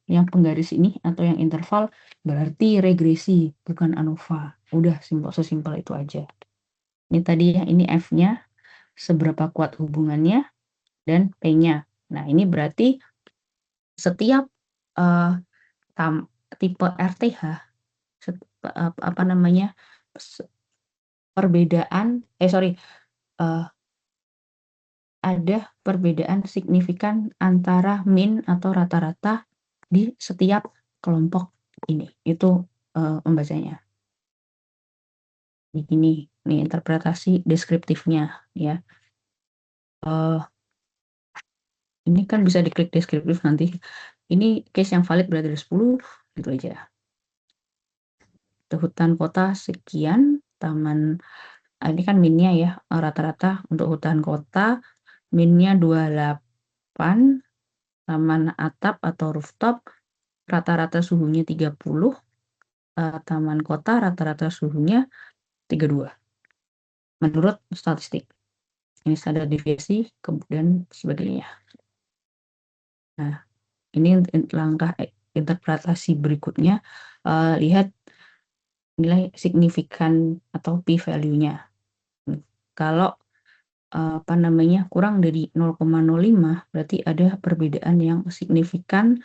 yang penggaris ini atau yang interval berarti regresi bukan ANOVA. Udah sesimpel itu aja. Ini tadi ya, ini F-nya seberapa kuat hubungannya dan P-nya. Nah, ini berarti setiap tipe RTH perbedaan ada perbedaan signifikan antara min atau rata-rata di setiap kelompok ini. Itu membacanya. Ini interpretasi deskriptifnya ya. Ini kan bisa diklik deskriptif nanti. Ini case yang valid berarti ada 10 gitu aja. Hutan kota sekian, taman ini kan minnya ya rata-rata untuk hutan kota minnya 28, taman atap atau rooftop rata-rata suhunya 30, taman kota rata-rata suhunya 32 menurut statistik. Ini standar deviasi kemudian sebagainya. Nah, ini langkah interpretasi berikutnya. Lihat nilai signifikan atau p-value-nya. Kalau kurang dari 0,05 berarti ada perbedaan yang signifikan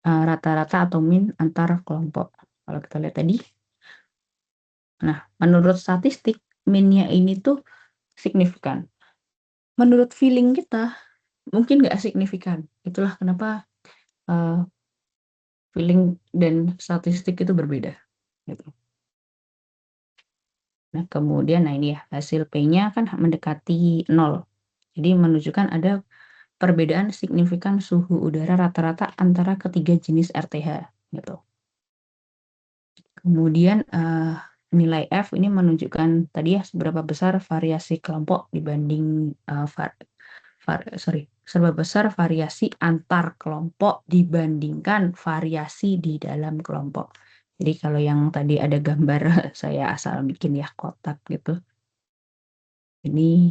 rata-rata atau min antar kelompok. Kalau kita lihat tadi. Nah, menurut statistik minnya ini tuh signifikan. menurut feeling kita mungkin nggak signifikan. Itulah kenapa feeling dan statistik itu berbeda. Gitu. Nah, kemudian ini ya, hasil P-nya kan mendekati 0. Jadi menunjukkan ada perbedaan signifikan suhu udara rata-rata antara ketiga jenis RTH. Gitu. Kemudian nilai F ini menunjukkan tadi ya seberapa besar variasi kelompok dibanding seberapa besar variasi antar kelompok dibandingkan variasi di dalam kelompok. Jadi kalau yang tadi ada gambar saya asal bikin ya kotak gitu. Ini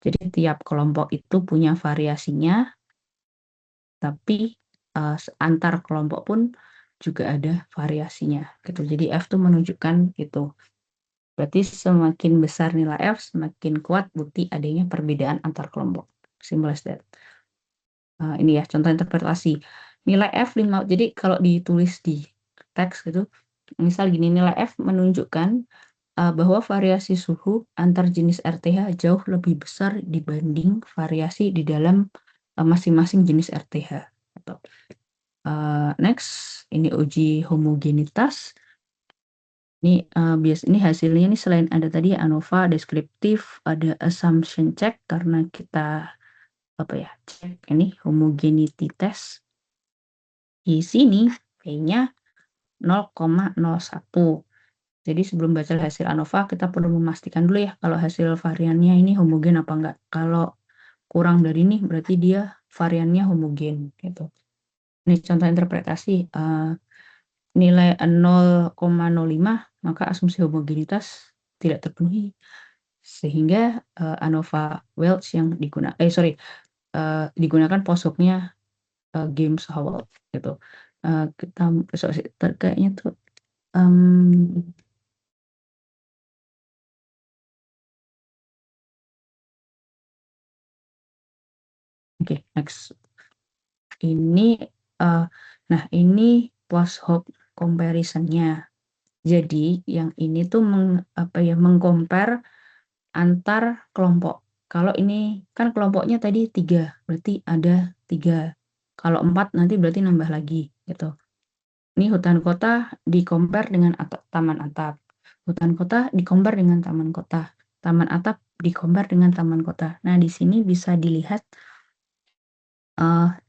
jadi tiap kelompok itu punya variasinya, tapi antar kelompok pun juga ada variasinya gitu. Jadi F tuh menunjukkan gitu. Berarti semakin besar nilai F, semakin kuat bukti adanya perbedaan antar kelompok. Simple as that. Ini ya contoh interpretasi. Nilai F 5, jadi kalau ditulis di teks gitu, misal gini, nilai F menunjukkan bahwa variasi suhu antar jenis RTH jauh lebih besar dibanding variasi di dalam masing-masing jenis RTH. Next, ini uji homogenitas. Ini ini hasilnya ini selain ada tadi ANOVA deskriptif, ada assumption check karena kita cek ini homogeneity test. Di sini P-nya 0,01. Jadi sebelum baca hasil ANOVA kita perlu memastikan dulu ya kalau hasil variannya ini homogen apa enggak. Kalau kurang dari ini berarti dia variannya homogen gitu. Ini contoh interpretasi nilai 0,05 maka asumsi homogenitas tidak terpenuhi sehingga ANOVA Welch yang digunakan posoknya James Howell gitu. Kita kayaknya tuh oke, next. Ini nah ini post hoc comparison-nya. Jadi yang ini tuh mengcompare antar kelompok. Kalau ini kan kelompoknya tadi 3, berarti ada 3. Kalau 4 nanti berarti nambah lagi gitu. Ini hutan kota di-compare dengan taman atap. Hutan kota di-compare dengan taman kota. Taman atap di-compare dengan taman kota. Nah, di sini bisa dilihat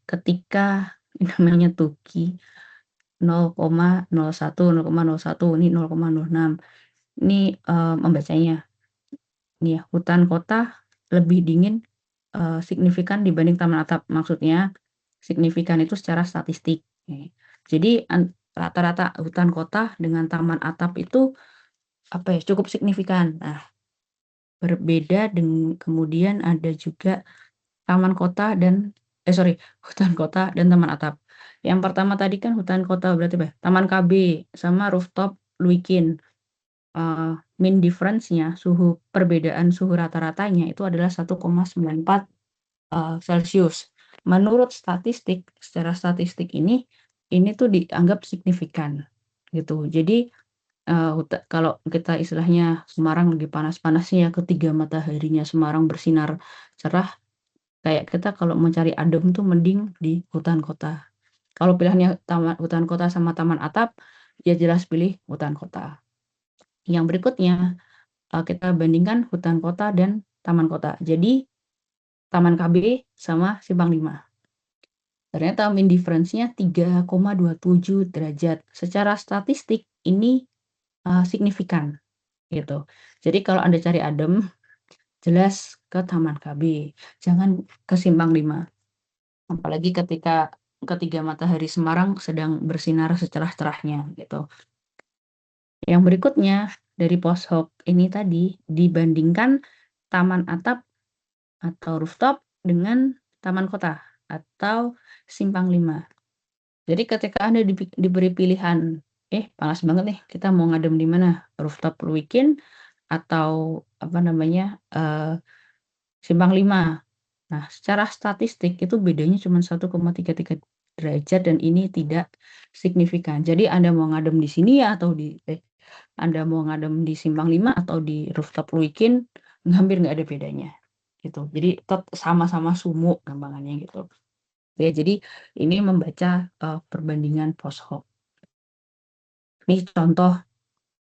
ketika namanya Tuki 0,01, 0,01, ini 0,06. Ini membacanya. Ini ya, hutan kota lebih dingin signifikan dibanding taman atap. Maksudnya signifikan itu secara statistik. Jadi rata-rata hutan kota dengan taman atap itu cukup signifikan. Nah, berbeda dengan kemudian ada juga taman kota dan hutan kota dan taman atap. Yang pertama tadi kan hutan kota berarti taman KB sama rooftop Luikin. Mean difference-nya perbedaan suhu rata-ratanya itu adalah 1,94 Celsius. Menurut statistik, secara statistik ini tuh dianggap signifikan gitu. Jadi kalau kita istilahnya Semarang lagi panas-panasnya ketika mataharinya Semarang bersinar cerah, kayak kita kalau mencari adem tuh mending di hutan kota. Kalau pilihannya hutan kota sama taman atap, ya jelas pilih hutan kota. Yang berikutnya kita bandingkan hutan kota dan taman kota. Jadi taman KB sama Simpang 5. Ternyata mean difference-nya 3,27 derajat. Secara statistik ini signifikan gitu. Jadi kalau Anda cari adem, jelas ke Taman KB, jangan ke Simpang 5. Apalagi ketika matahari Semarang sedang bersinar secerah-cerahnya gitu. Yang berikutnya dari post hoc ini tadi dibandingkan taman atap atau rooftop dengan taman kota atau Simpang 5. Jadi ketika Anda diberi pilihan, panas banget nih, kita mau ngadem di mana? Rooftop Luikin atau Simpang 5. Nah, secara statistik itu bedanya cuma 1,33 derajat dan ini tidak signifikan. Jadi Anda mau ngadem di sini ya atau Anda mau ngadem di Simpang 5 atau di rooftop Luikin, hampir nggak ada bedanya. gitu. Jadi sama-sama sumuk gampangannya gitu. Ya, jadi ini membaca perbandingan post hoc. Ini contoh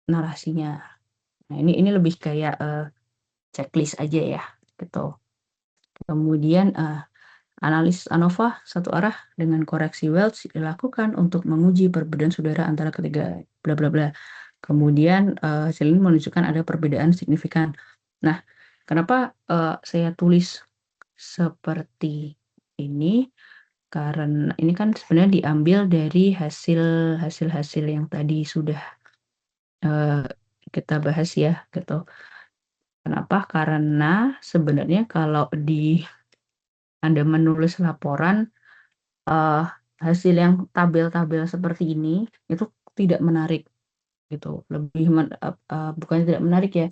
narasinya. Nah, ini lebih kayak checklist aja ya, gitu. Kemudian analis ANOVA satu arah dengan koreksi Welch dilakukan untuk menguji perbedaan saudara antara ketiga bla bla bla. Kemudian hasil ini menunjukkan ada perbedaan signifikan. Nah, kenapa saya tulis seperti ini? Karena ini kan sebenarnya diambil dari hasil yang tadi sudah kita bahas ya, gitu. Kenapa? Karena sebenarnya kalau Anda menulis laporan hasil yang tabel-tabel seperti ini itu tidak menarik gitu. Bukannya tidak menarik ya.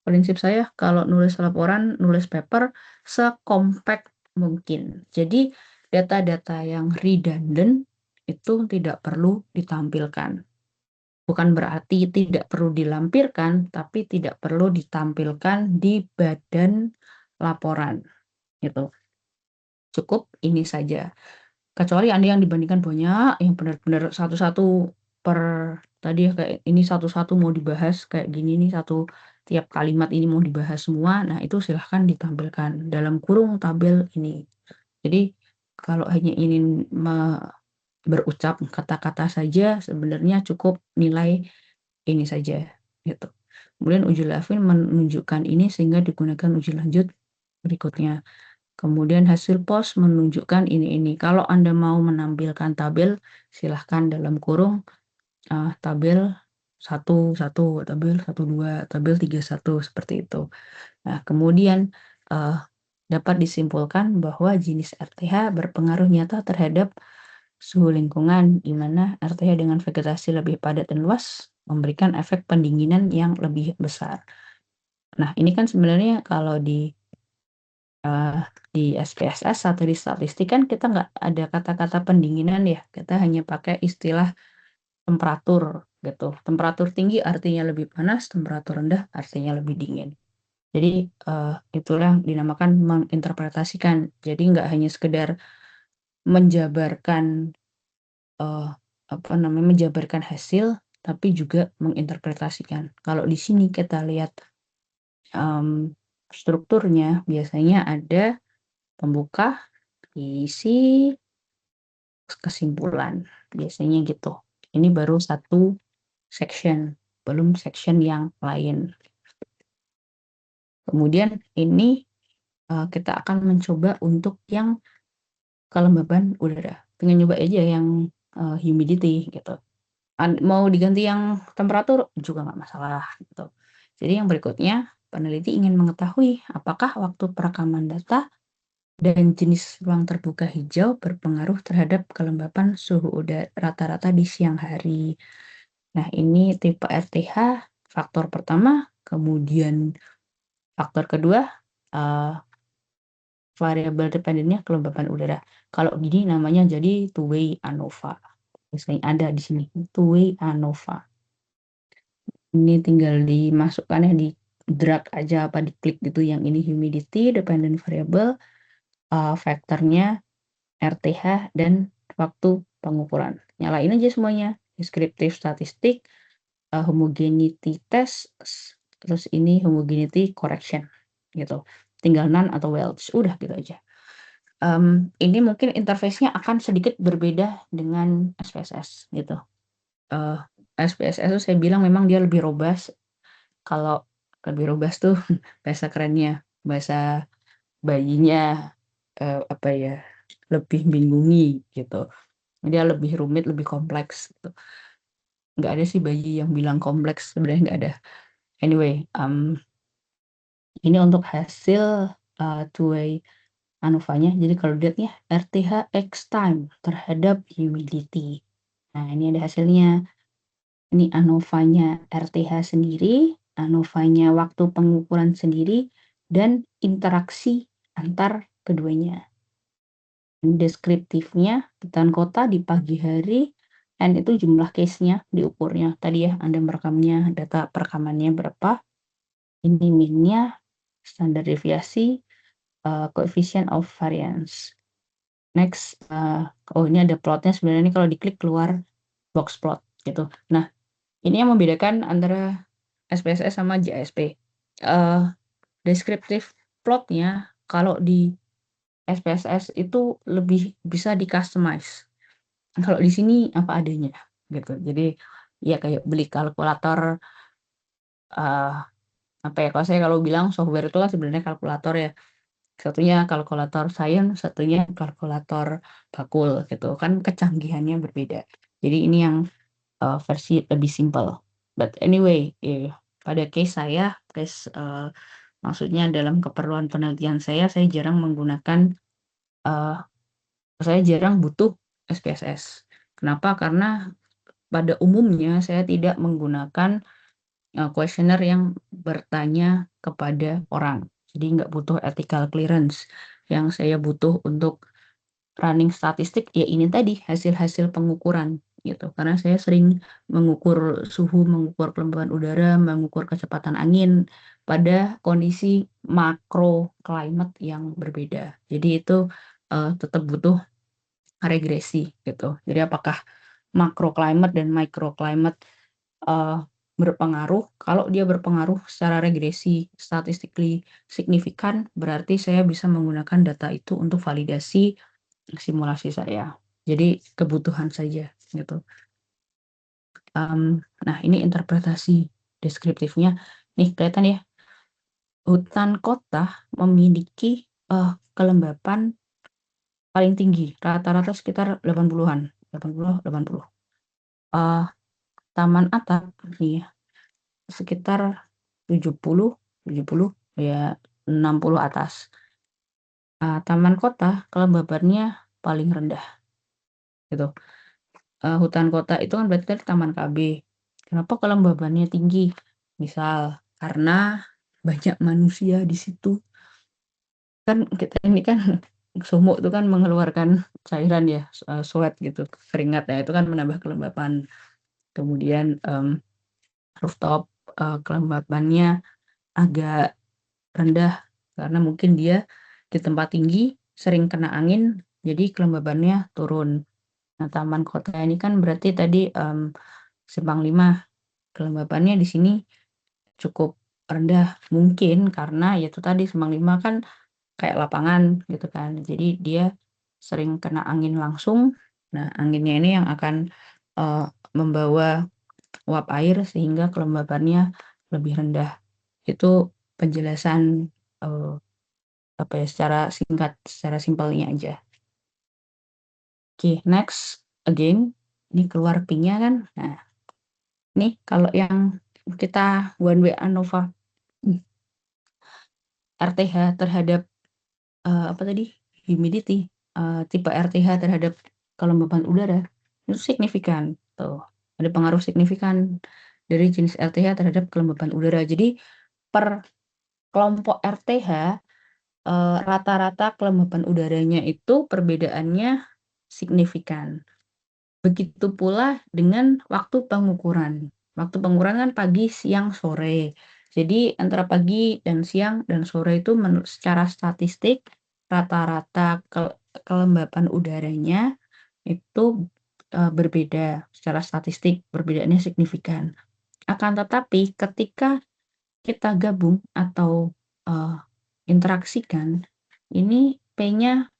Prinsip saya kalau nulis laporan, nulis paper sekompak mungkin. Jadi data-data yang redundant itu tidak perlu ditampilkan. Bukan berarti tidak perlu dilampirkan, tapi tidak perlu ditampilkan di badan laporan. Gitu. Cukup ini saja. Kecuali Anda yang dibandingkan banyak, yang benar-benar satu-satu tadi ya kayak ini satu-satu mau dibahas kayak gini nih, tiap kalimat ini mau dibahas semua, nah itu silahkan ditampilkan dalam kurung tabel ini. Jadi kalau hanya ingin berucap kata-kata saja sebenarnya cukup nilai ini saja gitu. Kemudian uji Levin menunjukkan ini sehingga digunakan uji lanjut berikutnya. Kemudian hasil pos menunjukkan ini. Kalau Anda mau menampilkan tabel, silahkan dalam kurung tabel 1, tabel 1, 2, tabel 3, 1, seperti itu. Nah, kemudian dapat disimpulkan bahwa jenis RTH berpengaruh nyata terhadap suhu lingkungan, di mana RTH dengan vegetasi lebih padat dan luas memberikan efek pendinginan yang lebih besar. Nah, ini kan sebenarnya kalau di SPSS atau di statistik kan kita nggak ada kata-kata pendinginan ya, kita hanya pakai istilah temperatur gitu. Temperatur tinggi artinya lebih panas, temperatur rendah artinya lebih dingin. Jadi itulah yang dinamakan menginterpretasikan. Jadi nggak hanya sekedar menjabarkan menjabarkan hasil, tapi juga menginterpretasikan. Kalau di sini kita lihat strukturnya, biasanya ada pembuka, isi, kesimpulan. Biasanya gitu. Ini baru satu section, belum section yang lain. Kemudian ini kita akan mencoba untuk yang kelembaban udara. Pengen nyoba aja yang humidity gitu. Mau diganti yang temperatur juga nggak masalah gitu. Jadi yang berikutnya, peneliti ingin mengetahui apakah waktu perekaman data dan jenis ruang terbuka hijau berpengaruh terhadap kelembapan suhu udara rata-rata di siang hari. Nah, ini tipe RTH, faktor pertama, kemudian faktor kedua, variabel dependennya kelembapan udara. Kalau gini namanya jadi two-way ANOVA. Misalnya ada di sini, two-way ANOVA. Ini tinggal dimasukkan ya, di drag aja apa diklik gitu. Yang ini humidity, dependent variable, vektornya RTH, dan waktu pengukuran. Nyalain aja semuanya. Descriptive statistik, homogeneity test, terus ini homogeneity correction gitu. Tinggal none atau Welch, udah gitu aja. Ini mungkin interface-nya akan sedikit berbeda dengan SPSS gitu. SPSS itu saya bilang memang dia lebih robust. Kalau lebih robust tuh bahasa kerennya, bahasa bayinya lebih bingungi gitu. Dia lebih rumit, lebih kompleks gitu. Nggak ada sih bayi yang bilang kompleks, sebenarnya nggak ada. Anyway, ini untuk hasil two-way ANOVA-nya. Jadi kalau dilihat ya, RTH X time terhadap humidity. Nah, ini ada hasilnya. Ini ANOVA-nya RTH sendiri, ANOVA-nya waktu pengukuran sendiri, dan interaksi antar keduanya. Deskriptifnya, hutan kota di pagi hari, N itu jumlah case-nya diukurnya. Tadi ya, Anda merekamnya, data perekamannya berapa. Ini min-nya, standar deviasi, coefficient of variance. Next, ini ada plotnya. Sebenarnya ini kalau diklik keluar box plot gitu. Nah, ini yang membedakan antara SPSS sama JSP. Descriptive plotnya kalau di SPSS itu lebih bisa di-customize. Kalau di sini apa adanya gitu. Jadi ya kayak beli kalkulator, kalau saya bilang software itu kan sebenarnya kalkulator ya. Satunya kalkulator sains, satunya kalkulator bakul gitu kan, kecanggihannya berbeda. Jadi ini yang versi lebih simpel. But anyway, pada case saya, maksudnya dalam keperluan penelitian saya jarang menggunakan, saya jarang butuh SPSS. Kenapa? Karena pada umumnya saya tidak menggunakan kuesioner yang bertanya kepada orang. Jadi nggak butuh ethical clearance. Yang saya butuh untuk running statistik ya ini tadi, hasil-hasil pengukuran gitu. Karena saya sering mengukur suhu, mengukur kelembapan udara, mengukur kecepatan angin pada kondisi makro climate yang berbeda. Jadi itu tetap butuh regresi gitu. Jadi apakah makro climate dan micro climate berpengaruh? Kalau dia berpengaruh secara regresi statistically signifikan, berarti saya bisa menggunakan data itu untuk validasi simulasi saya. Jadi kebutuhan saja gitu. Nah ini interpretasi deskriptifnya. Nih kelihatan ya, hutan kota memiliki kelembapan paling tinggi, rata-rata sekitar 80-an, 80. Taman atap nih sekitar 70 ya 60 atas. Taman kota kelembabannya paling rendah gitu. Hutan kota itu kan berarti tadi taman KB. Kenapa kelembabannya tinggi? Misal karena banyak manusia di situ. Kan kita ini kan sumuk itu kan mengeluarkan cairan ya, sweat gitu, keringat ya, itu kan menambah kelembapan. Kemudian rooftop kelembapannya agak rendah karena mungkin dia di tempat tinggi sering kena angin, jadi kelembabannya turun. Nah, taman kota ini kan berarti tadi Simpang 5 kelembapannya di sini cukup rendah, mungkin karena ya itu tadi Simpang 5 kan kayak lapangan gitu kan, jadi dia sering kena angin langsung. Nah, anginnya ini yang akan membawa uap air sehingga kelembabannya lebih rendah. Itu penjelasan secara singkat, secara simpelnya aja. Oke, next again, ini keluar pingnya kan. Nah, ini kalau yang kita one way ANOVA RTH terhadap humidity, tipe RTH terhadap kelembapan udara itu signifikan. Tuh, ada pengaruh signifikan dari jenis RTH terhadap kelembapan udara. Jadi per kelompok RTH rata-rata kelembapan udaranya itu perbedaannya signifikan. Begitu pula dengan waktu pengukuran. Waktu pengukuran kan pagi, siang, sore. Jadi antara pagi dan siang dan sore itu secara statistik rata-rata kelembapan udaranya itu berbeda secara statistik, perbedaannya signifikan. Akan tetapi ketika kita gabung atau interaksikan, ini P-nya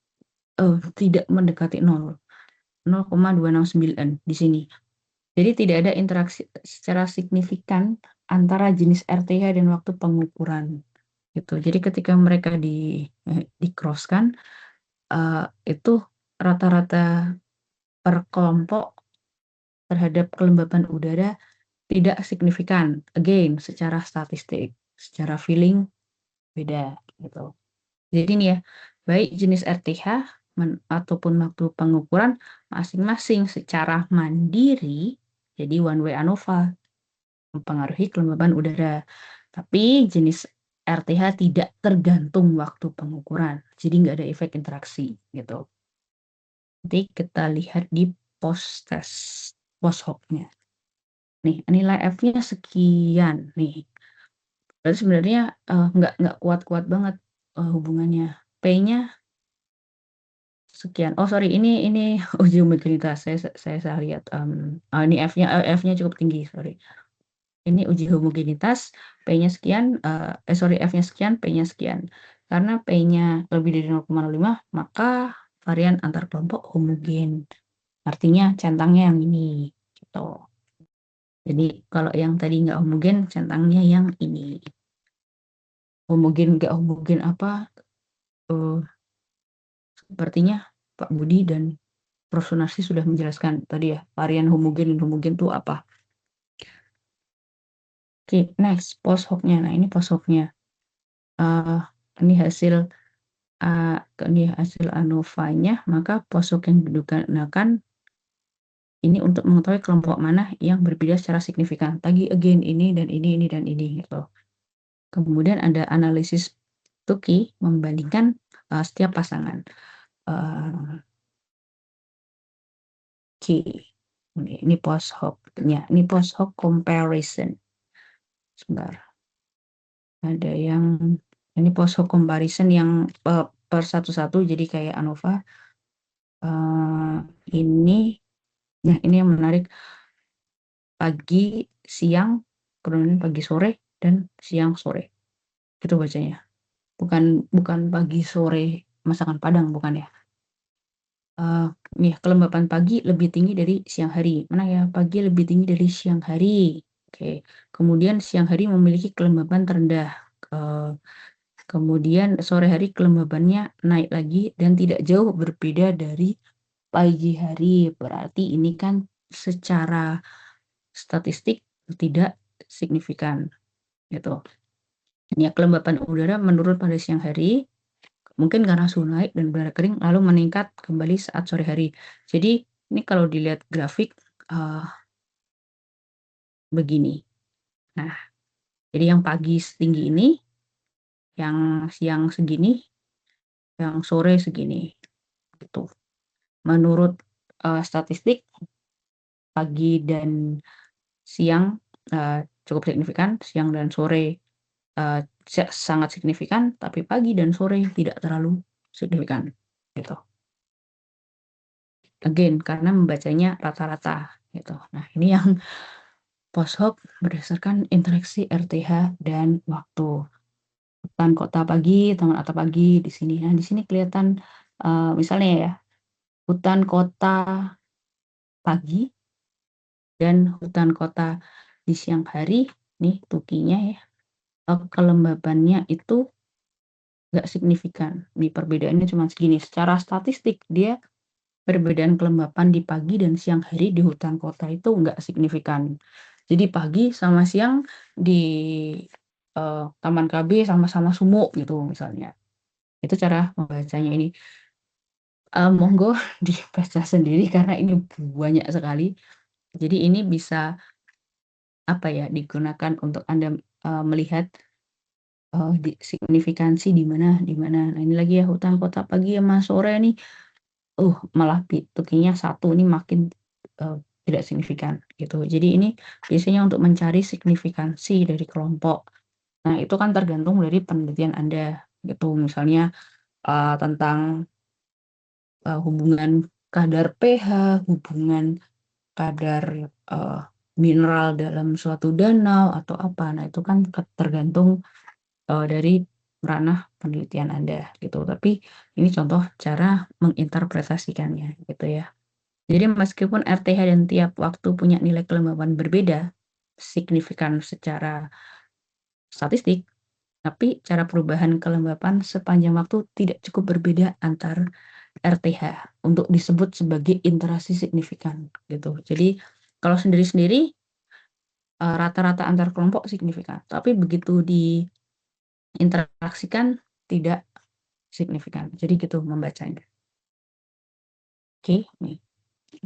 tidak mendekati 0,269 di sini. Jadi tidak ada interaksi secara signifikan antara jenis RTH dan waktu pengukuran. Gitu. Jadi ketika mereka di-cross-kan, itu rata-rata per kelompok terhadap kelembapan udara tidak signifikan. Again, secara statistik, secara feeling beda gitu. Jadi ini ya, baik jenis RTH ataupun waktu pengukuran masing-masing secara mandiri, jadi one way ANOVA mempengaruhi kelembapan udara. Tapi jenis RTH tidak tergantung waktu pengukuran, jadi nggak ada efek interaksi gitu. Nanti kita lihat di post test, post hoc-nya. Nih, nilai F-nya sekian nih. Berarti sebenarnya nggak kuat-kuat banget hubungannya. P-nya sekian. Oh sorry, ini uji homogenitas. Saya salah lihat. Ini F-nya cukup tinggi. Sorry. Ini uji homogenitas. P-nya sekian. F-nya sekian. P-nya sekian. Karena P-nya lebih dari 0,05, maka varian antar kelompok homogen. Artinya centangnya yang ini. Gitu. Jadi kalau yang tadi nggak homogen, centangnya yang ini. Homogen nggak homogen apa? Sepertinya Pak Budi dan Prof. Sunarsi sudah menjelaskan tadi ya, varian homogen dan homogen itu apa. Oke, next, post hoc-nya. Nah, ini post hoc-nya. Ini hasil ANOVA-nya, maka post hoc yang digunakan ini untuk mengetahui kelompok mana yang berbeda secara signifikan. Tadi again ini dan ini dan ini gitu. Kemudian ada analisis Tukey membandingkan setiap pasangan. Oke. Ini post hoc-nya. Ini post hoc comparison. Sebentar. Ada yang ini post hoc comparison yang per satu-satu jadi kayak ANOVA. Nah ini yang menarik, pagi, siang, kemudian pagi sore dan siang sore. Itu bacanya. Bukan pagi sore masakan Padang, bukan ya. Nih kelembapan pagi lebih tinggi dari siang hari. Mana ya? Pagi lebih tinggi dari siang hari. Oke. Kemudian siang hari memiliki kelembapan terendah. Kemudian sore hari kelembabannya naik lagi dan tidak jauh berbeda dari pagi hari. Berarti ini kan secara statistik tidak signifikan gitu. Ya, kelembapan udara menurun pada siang hari, mungkin karena suhu naik dan udara kering, lalu meningkat kembali saat sore hari. Jadi ini kalau dilihat grafik begini. Nah, jadi yang pagi setinggi ini, yang siang segini, yang sore segini. Gitu. Menurut statistik, pagi dan siang cukup signifikan, siang dan sore sangat signifikan, tapi pagi dan sore tidak terlalu signifikan. Gitu. Again, karena membacanya rata-rata. Gitu. Nah, ini yang post hoc berdasarkan interaksi RTH dan waktu. Hutan kota pagi, taman atap pagi di sini. Nah, di sini kelihatan misalnya ya, hutan kota pagi dan hutan kota di siang hari, nih tukinya ya, kelembabannya itu nggak signifikan. Nih perbedaannya cuma segini. Secara statistik dia perbedaan kelembapan di pagi dan siang hari di hutan kota itu nggak signifikan. Jadi pagi sama siang di Taman KB sama-sama sumuk gitu misalnya. Itu cara membacanya ini. Monggo dibaca sendiri karena ini banyak sekali. Jadi ini bisa digunakan untuk Anda melihat signifikansi di mana. Nah, ini lagi ya hutan kota pagi sama sore nih. Malah tukinya 1 ini makin tidak signifikan gitu. Jadi ini biasanya untuk mencari signifikansi dari kelompok. Nah, itu kan tergantung dari penelitian Anda gitu. Misalnya tentang hubungan kadar pH, hubungan kadar mineral dalam suatu danau atau apa. Nah, itu kan tergantung dari ranah penelitian Anda gitu. Tapi ini contoh cara menginterpretasikannya gitu ya. Jadi meskipun RTH dan tiap waktu punya nilai kelembaban berbeda, signifikan secara statistik, tapi cara perubahan kelembapan sepanjang waktu tidak cukup berbeda antar RTH untuk disebut sebagai interaksi signifikan gitu. Jadi kalau sendiri-sendiri rata-rata antar kelompok signifikan, tapi begitu diinteraksikan tidak signifikan. Jadi gitu membacanya. Oke, nih.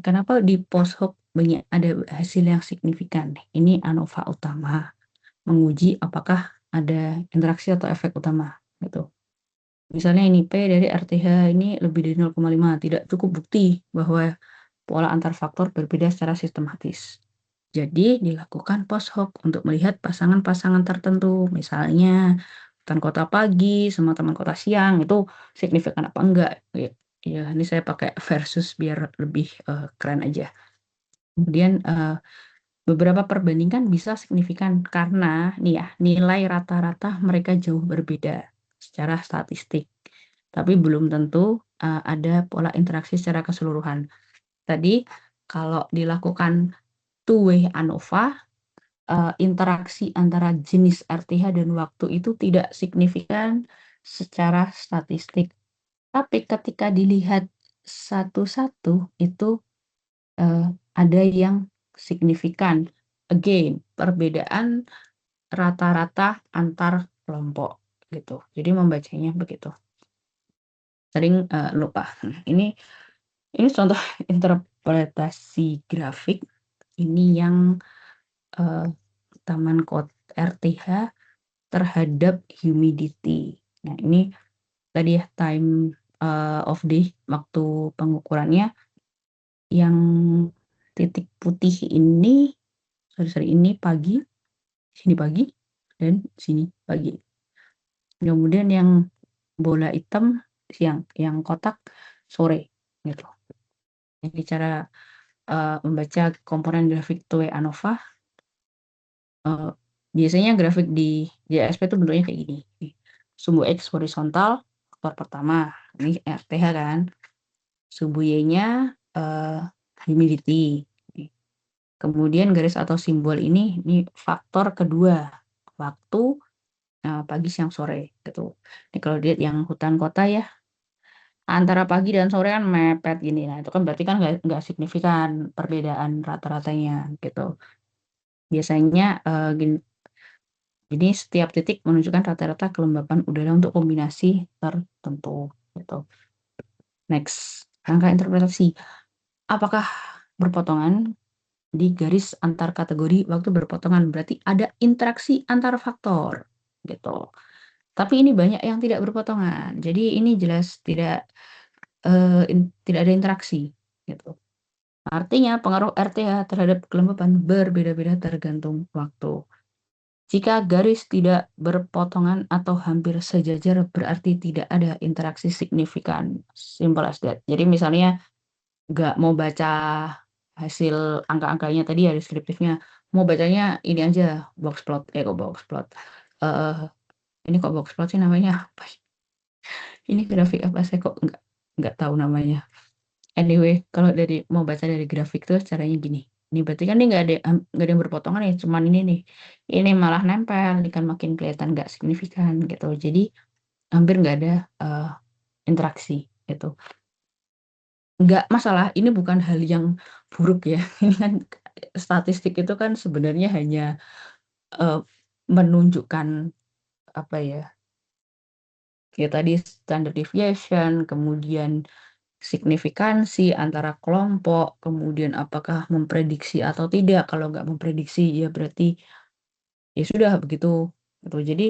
Kenapa di post hoc banyak ada hasil yang signifikan? Ini ANOVA utama menguji apakah ada interaksi atau efek utama gitu. Misalnya ini P dari RTH ini lebih dari 0,5, tidak cukup bukti bahwa pola antar faktor berbeda secara sistematis. Jadi dilakukan post hoc untuk melihat pasangan-pasangan tertentu. Misalnya hutan kota pagi sama teman kota siang itu signifikan apa enggak. Ya, ini saya pakai versus biar lebih keren aja. Kemudian beberapa perbandingan bisa signifikan karena nih ya, nilai rata-rata mereka jauh berbeda secara statistik. Tapi belum tentu ada pola interaksi secara keseluruhan. Tadi kalau dilakukan two-way ANOVA, interaksi antara jenis RTH dan waktu itu tidak signifikan secara statistik. Tapi ketika dilihat satu-satu itu ada yang signifikan. Again, perbedaan rata-rata antar kelompok gitu. Jadi membacanya begitu. Sering lupa. Ini contoh interpretasi grafik. Ini yang taman kota RTH terhadap humidity. Nah, ini tadi ya time of day, waktu pengukurannya. Yang titik putih ini, ini pagi, sini pagi, dan sini pagi. Kemudian yang bola hitam siang, yang kotak sore gitu. Ini cara membaca komponen grafik two-way ANOVA. Biasanya grafik di JSP itu bentuknya kayak gini. Sumbu X horizontal, faktor pertama, ini RTH kan. Sumbu Y-nya humidity. Kemudian garis atau simbol ini faktor kedua, waktu pagi, siang, sore gitu. Ini kalau lihat yang hutan kota ya, antara pagi dan sore kan mepet gini. Nah, itu kan berarti kan nggak signifikan perbedaan rata-ratanya gitu. Biasanya gini, jadi setiap titik menunjukkan rata-rata kelembapan udara untuk kombinasi tertentu gitu. Next, rangka interpretasi. Apakah berpotongan? Di garis antar kategori waktu berpotongan berarti ada interaksi antar faktor gitu. Tapi ini banyak yang tidak berpotongan. Jadi ini jelas tidak ada interaksi gitu. Artinya pengaruh RTH terhadap kelembapan berbeda-beda tergantung waktu. Jika garis tidak berpotongan atau hampir sejajar berarti tidak ada interaksi signifikan. Simple as that. Jadi misalnya nggak mau baca hasil angka-angkanya tadi ya deskriptifnya, mau bacanya ini aja box plot, kok box plot, ini kok box plot sih namanya apa? Ini grafik apa? Saya kok nggak tahu namanya. Anyway, kalau mau baca dari grafik tuh caranya gini. Ini berarti kan ini nggak ada yang berpotongan ya, cuman ini nih, ini malah nempel, ini kan makin kelihatan nggak signifikan gitu. Jadi hampir nggak ada interaksi gitu. Nggak masalah, ini bukan hal yang buruk ya. Ini kan statistik itu kan sebenarnya hanya menunjukkan apa ya, kayak tadi standard deviation, kemudian signifikansi antara kelompok, kemudian apakah memprediksi atau tidak. Kalau nggak memprediksi ya berarti ya sudah begitu. Gitu. Jadi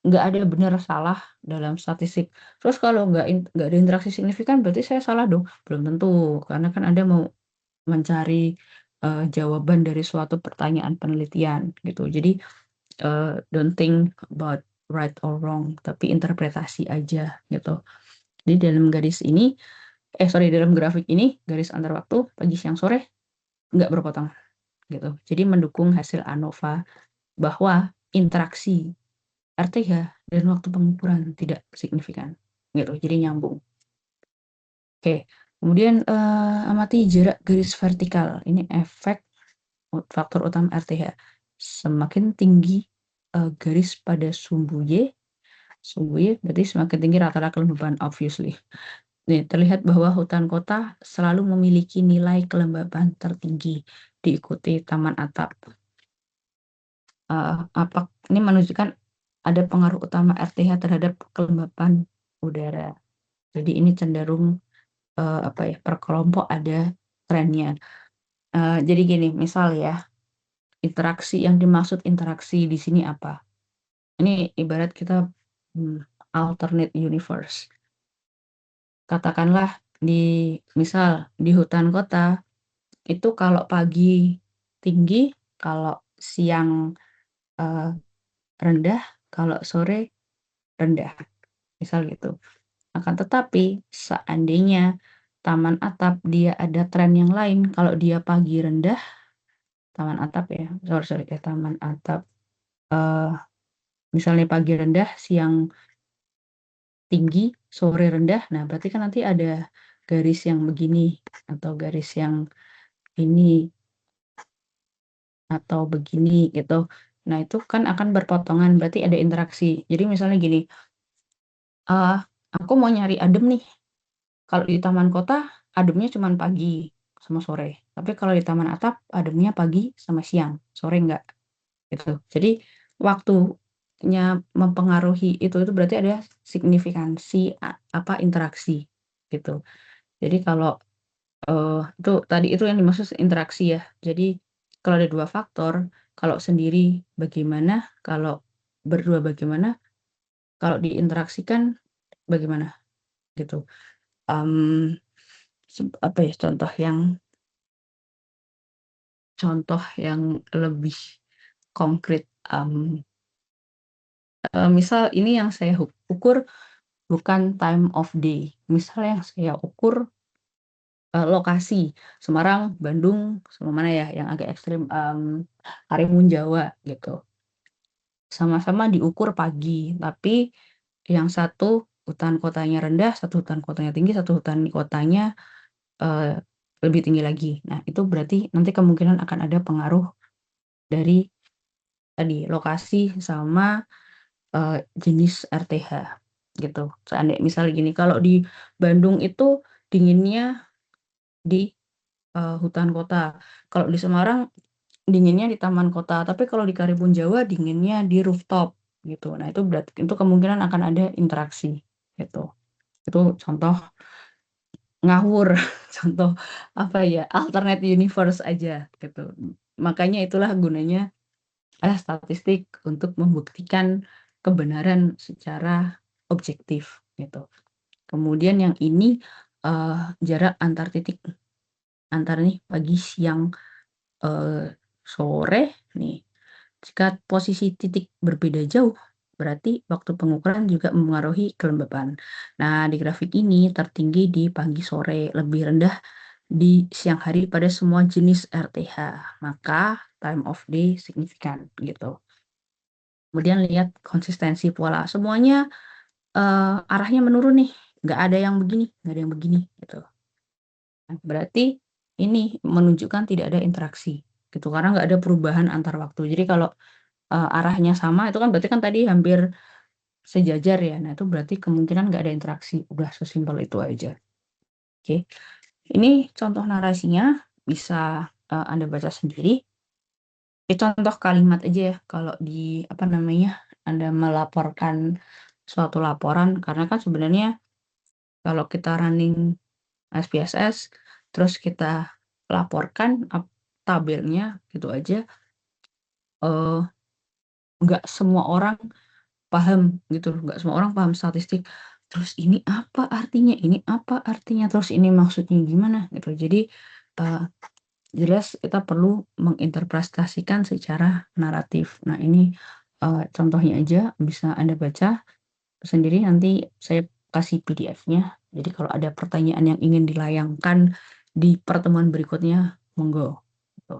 nggak ada benar salah dalam statistik. Terus kalau nggak ada interaksi signifikan berarti saya salah dong. Belum tentu, karena kan Anda mau mencari jawaban dari suatu pertanyaan penelitian gitu. Jadi don't think about right or wrong, tapi interpretasi aja gitu. Jadi dalam dalam grafik ini garis antar waktu pagi, siang, sore nggak berpotongan gitu. Jadi mendukung hasil ANOVA bahwa interaksi RTH dan waktu pengukuran tidak signifikan gitu. Jadi nyambung. Oke. Kemudian amati jarak garis vertikal. Ini efek faktor utama RTH. Semakin tinggi garis pada sumbu Y berarti semakin tinggi rata-rata kelembapan, obviously. Nih, terlihat bahwa hutan kota selalu memiliki nilai kelembapan tertinggi, diikuti taman atap. Ini menunjukkan ada pengaruh utama RTH terhadap kelembapan udara. Jadi ini cenderung per kelompok ada trennya. Jadi gini, misal ya, interaksi yang dimaksud interaksi di sini apa? Ini ibarat kita alternate universe. Katakanlah misal di hutan kota itu kalau pagi tinggi, kalau siang rendah, kalau sore rendah, misal gitu. Akan tetapi seandainya taman atap dia ada tren yang lain, kalau dia pagi rendah, taman atap ya, taman atap misalnya pagi rendah, siang tinggi, sore rendah, nah berarti kan nanti ada garis yang begini atau garis yang ini atau begini gitu. Nah itu kan akan berpotongan, berarti ada interaksi. Jadi misalnya gini, aku mau nyari adem nih. Kalau di taman kota ademnya cuma pagi sama sore. Tapi kalau di taman atap ademnya pagi sama siang, sore enggak gitu. Jadi waktunya mempengaruhi itu berarti ada signifikansi apa interaksi gitu. Jadi kalau itu yang dimaksud interaksi ya. Jadi kalau ada 2 faktor, kalau sendiri bagaimana, kalau berdua bagaimana, kalau diinteraksikan bagaimana gitu. Apa ya contoh yang lebih konkret, misal ini yang saya ukur bukan time of day, misal yang saya ukur lokasi Semarang, Bandung, sama mana ya yang agak ekstrim, Karimun Jawa gitu. Sama-sama diukur pagi, tapi yang satu hutan kotanya rendah, satu hutan kotanya tinggi, satu hutan kotanya lebih tinggi lagi. Nah, itu berarti nanti kemungkinan akan ada pengaruh dari tadi lokasi sama jenis RTH gitu. Seandainya misalnya gini, kalau di Bandung itu dinginnya di hutan kota. Kalau di Semarang dinginnya di taman kota, tapi kalau di Karimun Jawa dinginnya di rooftop gitu. Nah, itu berarti itu kemungkinan akan ada interaksi gitu. Itu contoh ngawur, contoh apa ya, alternate universe aja gitu. Makanya itulah gunanya ada statistik untuk membuktikan kebenaran secara objektif gitu. Kemudian yang ini jarak antar titik antar nih pagi, siang, sore nih. Jika posisi titik berbeda jauh, berarti waktu pengukuran juga mempengaruhi kelembaban. Nah, di grafik ini tertinggi di pagi sore, lebih rendah di siang hari pada semua jenis RTH. Maka time of day signifikan gitu. Kemudian lihat konsistensi pola. Semuanya arahnya menurun nih. Nggak ada yang begini, nggak ada yang begini gitu. Nah, berarti ini menunjukkan tidak ada interaksi gitu. Karena nggak ada perubahan antar waktu. Jadi kalau arahnya sama itu kan berarti kan tadi hampir sejajar ya. Nah, itu berarti kemungkinan nggak ada interaksi. Udah sesimpel itu aja. Oke. Ini contoh narasinya bisa Anda baca sendiri. Contoh kalimat aja ya kalau di apa namanya Anda melaporkan suatu laporan karena kan sebenarnya kalau kita running SPSS terus kita laporkan tabelnya gitu aja nggak semua orang paham gitu, nggak semua orang paham statistik. Terus ini apa artinya? Ini apa artinya? Terus ini maksudnya gimana gitu. Jadi jelas kita perlu menginterpretasikan secara naratif. Nah, ini contohnya aja bisa Anda baca sendiri, nanti saya kasih PDF-nya. Jadi kalau ada pertanyaan yang ingin dilayangkan di pertemuan berikutnya, monggo. Gitu.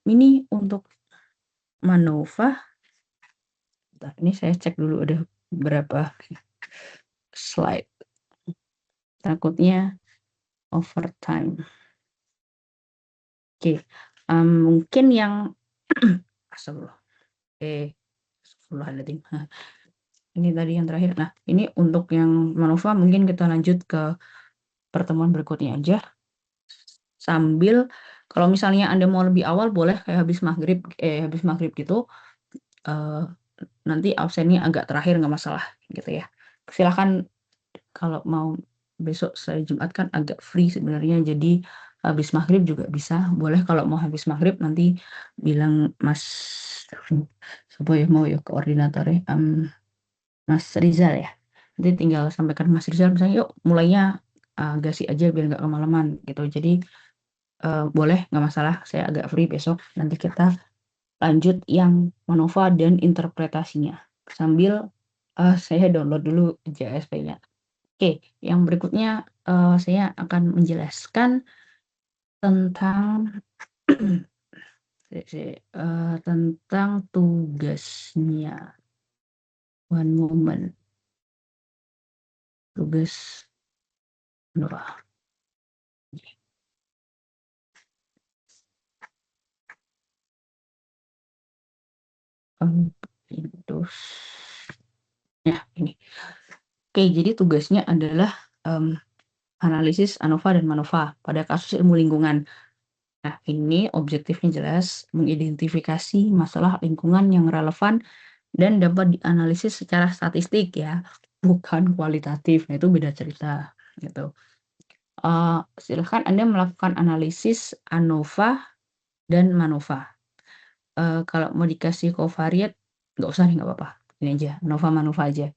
Ini untuk MANOVA. Ini saya cek dulu ada berapa slide. Takutnya overtime. Oke, mungkin yang astagfirullahaladzim. Ini tadi yang terakhir. Nah, ini untuk yang MANOVA mungkin kita lanjut ke pertemuan berikutnya aja. Sambil kalau misalnya Anda mau lebih awal boleh kayak habis maghrib gitu. Nanti absennya agak terakhir nggak masalah gitu ya. Silakan kalau mau besok saya Jumat kan agak free sebenarnya, jadi habis maghrib juga bisa. Boleh kalau mau habis maghrib nanti bilang Mas siapa ya mau ya koordinatornya Mas Rizal ya. Nanti tinggal sampaikan Mas Rizal misalnya yuk mulainya gasi aja biar nggak kemalaman gitu. Jadi boleh, nggak masalah, saya agak free besok. Nanti kita lanjut yang MANOVA dan interpretasinya. Sambil saya download dulu JSP-nya. Oke, yang berikutnya saya akan menjelaskan tentang tentang tugasnya. One moment. Tugas Nora. Windows. Ya, ini. Oke, jadi tugasnya adalah analisis ANOVA dan MANOVA pada kasus ilmu lingkungan. Nah, ini objektifnya jelas, mengidentifikasi masalah lingkungan yang relevan dan dapat dianalisis secara statistik ya, bukan kualitatif. Nah, itu beda cerita gitu. Silahkan Anda melakukan analisis ANOVA dan MANOVA. Kalau mau dikasih covariate, nggak usah nih, nggak apa-apa. Ini aja, ANOVA MANOVA aja.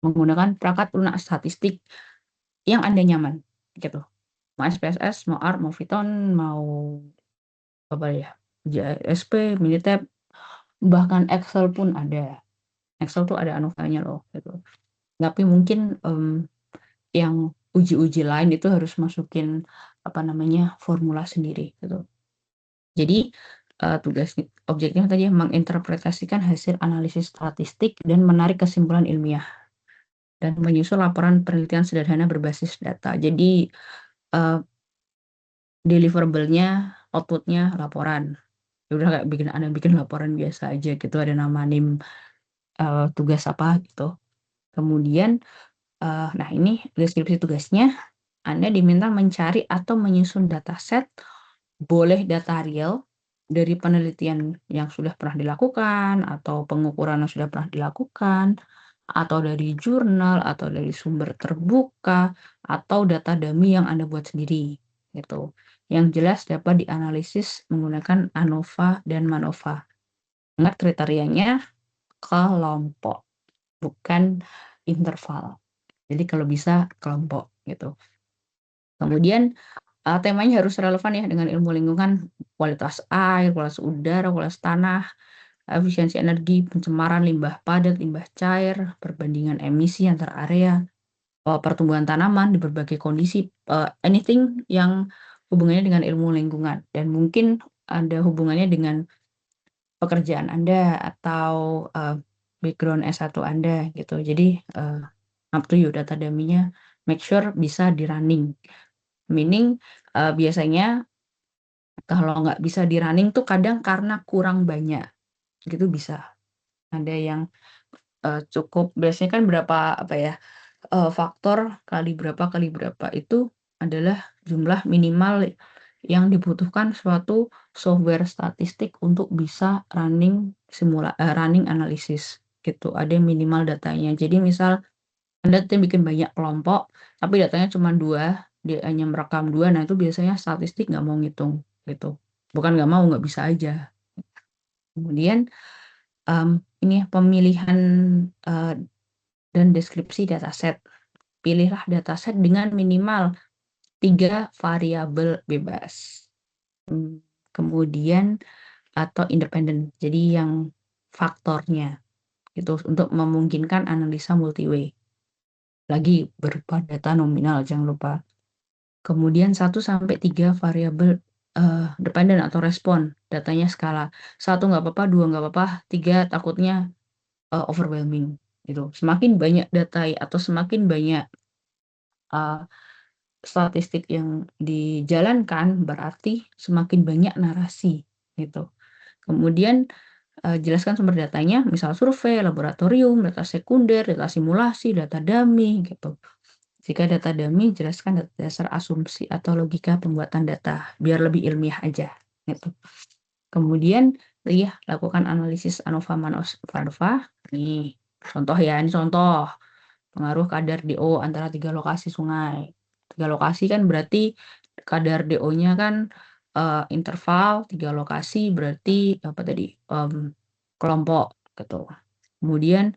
Menggunakan perangkat lunak statistik yang Anda nyaman, gitu. Mau SPSS, mau R, mau Python, mau apa ya, JSP, Minitab, bahkan Excel pun ada. Excel tuh ada ANOVA-nya loh, gitu. Tapi mungkin yang uji-uji lain itu harus masukin formula sendiri gitu. Jadi tugas objektifnya tadi menginterpretasikan hasil analisis statistik dan menarik kesimpulan ilmiah dan menyusun laporan penelitian sederhana berbasis data. Jadi deliverable-nya, output-nya laporan. Udah kayak bikin laporan biasa aja gitu, ada nama NIM tugas apa gitu. Kemudian nah ini deskripsi tugasnya. Anda diminta mencari atau menyusun dataset, boleh data real dari penelitian yang sudah pernah dilakukan atau pengukuran yang sudah pernah dilakukan, atau dari jurnal atau dari sumber terbuka atau data dummy yang Anda buat sendiri gitu. Yang jelas dapat dianalisis menggunakan ANOVA dan MANOVA. Ingat kriterianya kelompok, bukan interval. Jadi kalau bisa kelompok gitu. Kemudian temanya harus relevan ya dengan ilmu lingkungan, kualitas air, kualitas udara, kualitas tanah, efisiensi energi, pencemaran, limbah padat, limbah cair, perbandingan emisi antar area, pertumbuhan tanaman di berbagai kondisi, anything yang hubungannya dengan ilmu lingkungan dan mungkin ada hubungannya dengan pekerjaan Anda atau background S1 Anda gitu. Jadi up to you data dummy-nya, make sure bisa di running. Meaning biasanya kalau nggak bisa di running tuh kadang karena kurang banyak, gitu bisa. Ada yang cukup, biasanya kan berapa faktor kali berapa itu adalah jumlah minimal yang dibutuhkan suatu software statistik untuk bisa running running analisis gitu. Ada minimal datanya. Jadi misal Anda bikin banyak kelompok, tapi datanya cuma 2, dia hanya merekam 2, nah itu biasanya statistik nggak mau ngitung gitu. Bukan nggak mau, nggak bisa aja. Kemudian ini pemilihan dan deskripsi dataset. Pilihlah dataset dengan minimal 3 variabel bebas. Kemudian atau independen. Jadi yang faktornya itu untuk memungkinkan analisa multi-way. Lagi berupa data nominal, jangan lupa. Kemudian 1-3 variabel dependen atau respon, datanya skala. 1 nggak apa-apa, 2 nggak apa-apa, 3 takutnya overwhelming. Gitu. Semakin banyak data atau semakin banyak statistik yang dijalankan, berarti semakin banyak narasi. Gitu. Kemudian jelaskan sumber datanya, misal survei, laboratorium, data sekunder, data simulasi, data dummy, gitu. Jika data dummy, jelaskan data dasar asumsi atau logika pembuatan data, biar lebih ilmiah aja. Gitu. Kemudian, lakukan analisis ANOVA MANOVA. Nih, contoh ya, ini contoh. Pengaruh kadar DO antara 3 lokasi sungai. 3 lokasi kan berarti kadar DO-nya kan interval, 3 lokasi berarti kelompok gitu. Kemudian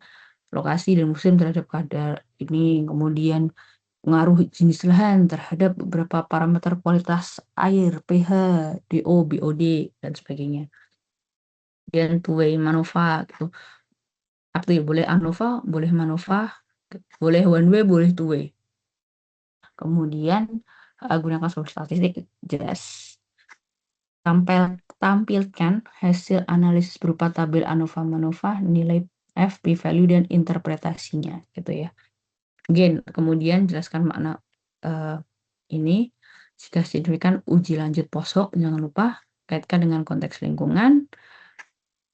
lokasi dan musim terhadap kadar ini, kemudian pengaruh jenis lahan terhadap beberapa parameter kualitas air, pH, DO, BOD, dan sebagainya. Kemudian two-way MANOVA gitu. Apa ya, boleh ANOVA, boleh MANOVA, boleh one way, boleh two way. Kemudian gunakan source statistik jelas. Tampilkan hasil analisis berupa tabel ANOVA MANOVA, nilai F, p-value, dan interpretasinya gitu ya. Again, kemudian jelaskan makna ini. Jika signifikan uji lanjut POSHOK, jangan lupa kaitkan dengan konteks lingkungan.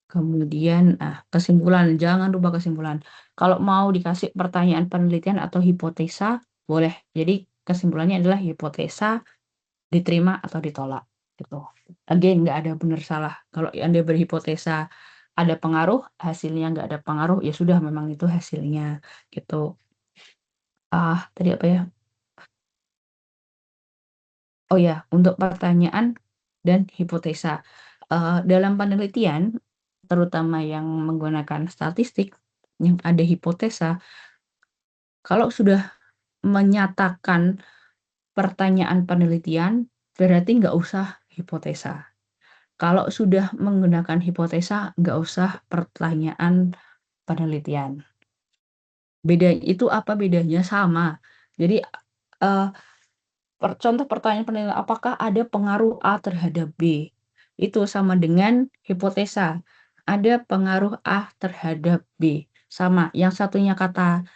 Kemudian kesimpulan, jangan lupa kesimpulan. Kalau mau dikasih pertanyaan penelitian atau hipotesa, boleh. Jadi kesimpulannya adalah hipotesa diterima atau ditolak gitu. Again, nggak ada benar salah. Kalau Anda berhipotesa ada pengaruh, hasilnya nggak ada pengaruh, ya sudah, memang itu hasilnya gitu. Tadi apa ya? Oh ya, untuk pertanyaan dan hipotesa. Dalam penelitian, terutama yang menggunakan statistik, yang ada hipotesa, kalau sudah menyatakan pertanyaan penelitian, berarti nggak usah hipotesa. Kalau sudah menggunakan hipotesa, nggak usah pertanyaan penelitian. Beda itu apa bedanya? Sama. Jadi, contoh pertanyaan penelitian, apakah ada pengaruh A terhadap B? Itu sama dengan hipotesa. Ada pengaruh A terhadap B. Sama. Yang satunya kata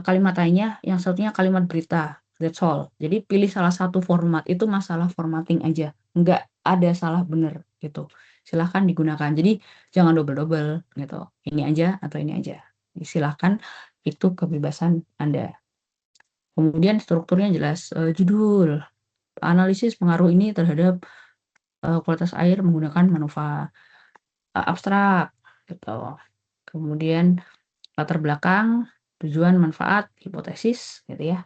kalimat tanya, yang satunya kalimat berita. That's all. Jadi pilih salah satu format. Itu masalah formatting aja. Nggak ada salah benar gitu. Silahkan digunakan. Jadi jangan double-double gitu. Ini aja atau ini aja. Silahkan, itu kebebasan Anda. Kemudian strukturnya jelas. Judul, analisis pengaruh ini terhadap kualitas air menggunakan MANOVA. Abstrak gitu. Kemudian latar belakang, tujuan, manfaat, hipotesis gitu ya.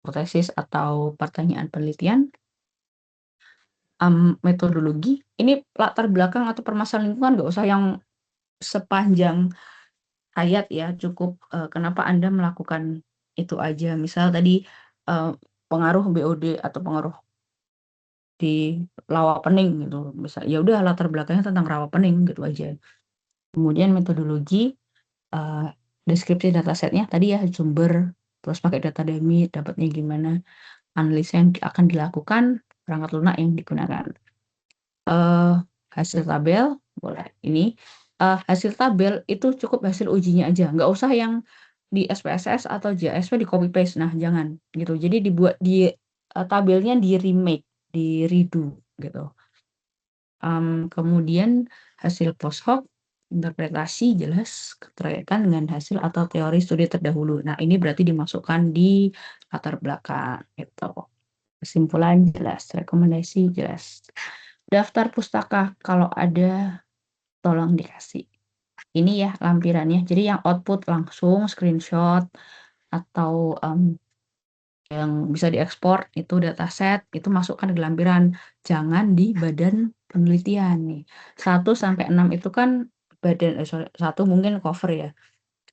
Hipotesis atau pertanyaan penelitian. Metodologi, ini latar belakang atau permasalahan lingkungan nggak usah yang sepanjang hayat ya, cukup kenapa Anda melakukan itu aja. Misal tadi pengaruh BOD atau pengaruh di rawa pening gitu. Bisa ya udah, latar belakangnya tentang rawa pening gitu aja. Kemudian metodologi, deskripsi datasetnya tadi ya, sumber, terus pakai data dummy, dapatnya gimana, analisa yang akan dilakukan, perangkat lunak yang digunakan. Hasil tabel, boleh. Ini hasil tabel itu cukup hasil ujinya aja, nggak usah yang di SPSS atau JSP di copy paste. Nah, jangan gitu. Jadi dibuat di tabelnya di remake, di redo gitu. Kemudian hasil post-hoc, interpretasi jelas keterkaitan dengan hasil atau teori studi terdahulu. Nah, ini berarti dimasukkan di latar belakang gitu. Kesimpulan jelas, rekomendasi jelas. Daftar pustaka kalau ada tolong dikasih. Ini ya lampirannya. Jadi yang output langsung screenshot atau yang bisa diekspor itu dataset, itu masukkan ke lampiran. Jangan di badan penelitian nih. 1 sampai 6 itu kan badan 1 mungkin cover ya.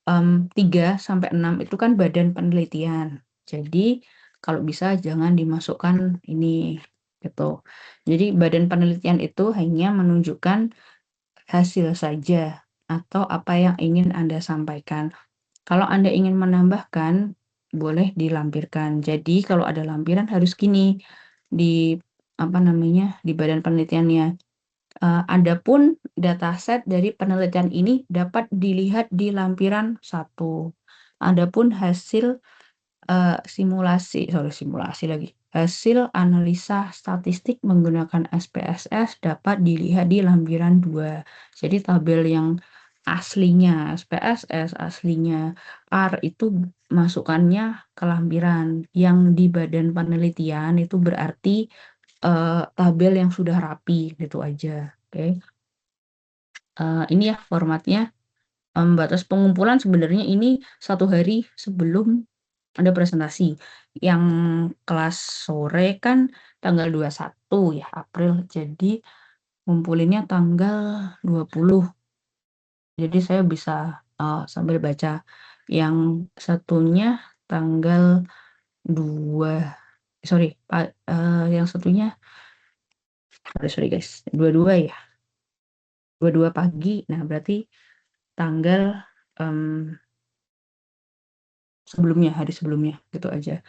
3 sampai 6 itu kan badan penelitian. Jadi kalau bisa jangan dimasukkan ini gitu. Jadi badan penelitian itu hanya menunjukkan hasil saja atau apa yang ingin Anda sampaikan. Kalau Anda ingin menambahkan, boleh dilampirkan. Jadi kalau ada lampiran harus gini, di di badan penelitiannya. Adapun dataset dari penelitian ini dapat dilihat di lampiran 1. Adapun hasil hasil analisa statistik menggunakan SPSS dapat dilihat di lampiran 2. Jadi tabel yang aslinya SPSS, aslinya R itu masukannya ke lampiran. Yang di badan penelitian itu berarti tabel yang sudah rapi gitu aja. Oke. Ini ya formatnya. Batas pengumpulan sebenarnya ini 1 hari sebelum ada presentasi. Yang kelas sore kan tanggal 21 ya April, jadi ngumpulinnya tanggal 20. Jadi saya bisa sambil baca. Yang satunya tanggal yang satunya sorry guys, 22 ya, 22 pagi. Nah berarti tanggal hari sebelumnya gitu aja.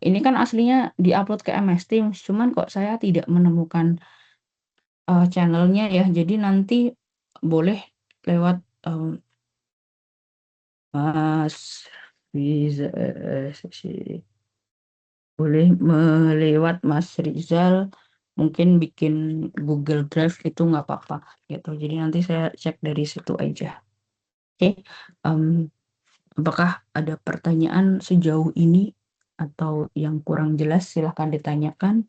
Ini kan aslinya diupload ke MS Teams, cuman kok saya tidak menemukan channelnya ya. Jadi nanti boleh lewat Mas Rizal, boleh melewat Mas Rizal, mungkin bikin Google Drive itu nggak apa-apa gitu. Jadi nanti saya cek dari situ aja. Oke, apakah ada pertanyaan sejauh ini atau yang kurang jelas silahkan ditanyakan.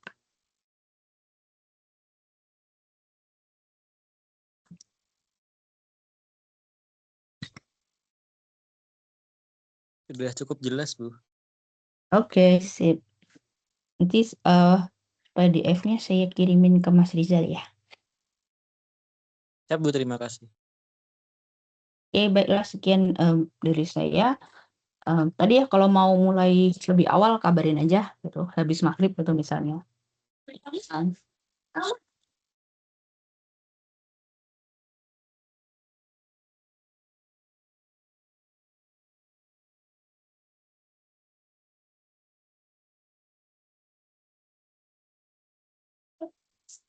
Sudah cukup jelas, Bu. Oke, sip. Nanti PDF-nya saya kirimin ke Mas Rizal ya. Ya, Bu, terima kasih. Oke, baiklah sekian dari saya. Tadi ya kalau mau mulai lebih awal kabarin aja gitu, habis maghrib gitu misalnya.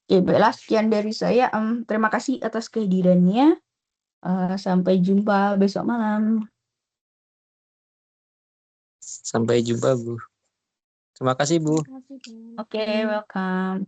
Oke, baiklah sekian dari saya. Terima kasih atas kehadirannya. Sampai jumpa besok malam. Sampai jumpa, Bu. Terima kasih, Bu. Oke, welcome.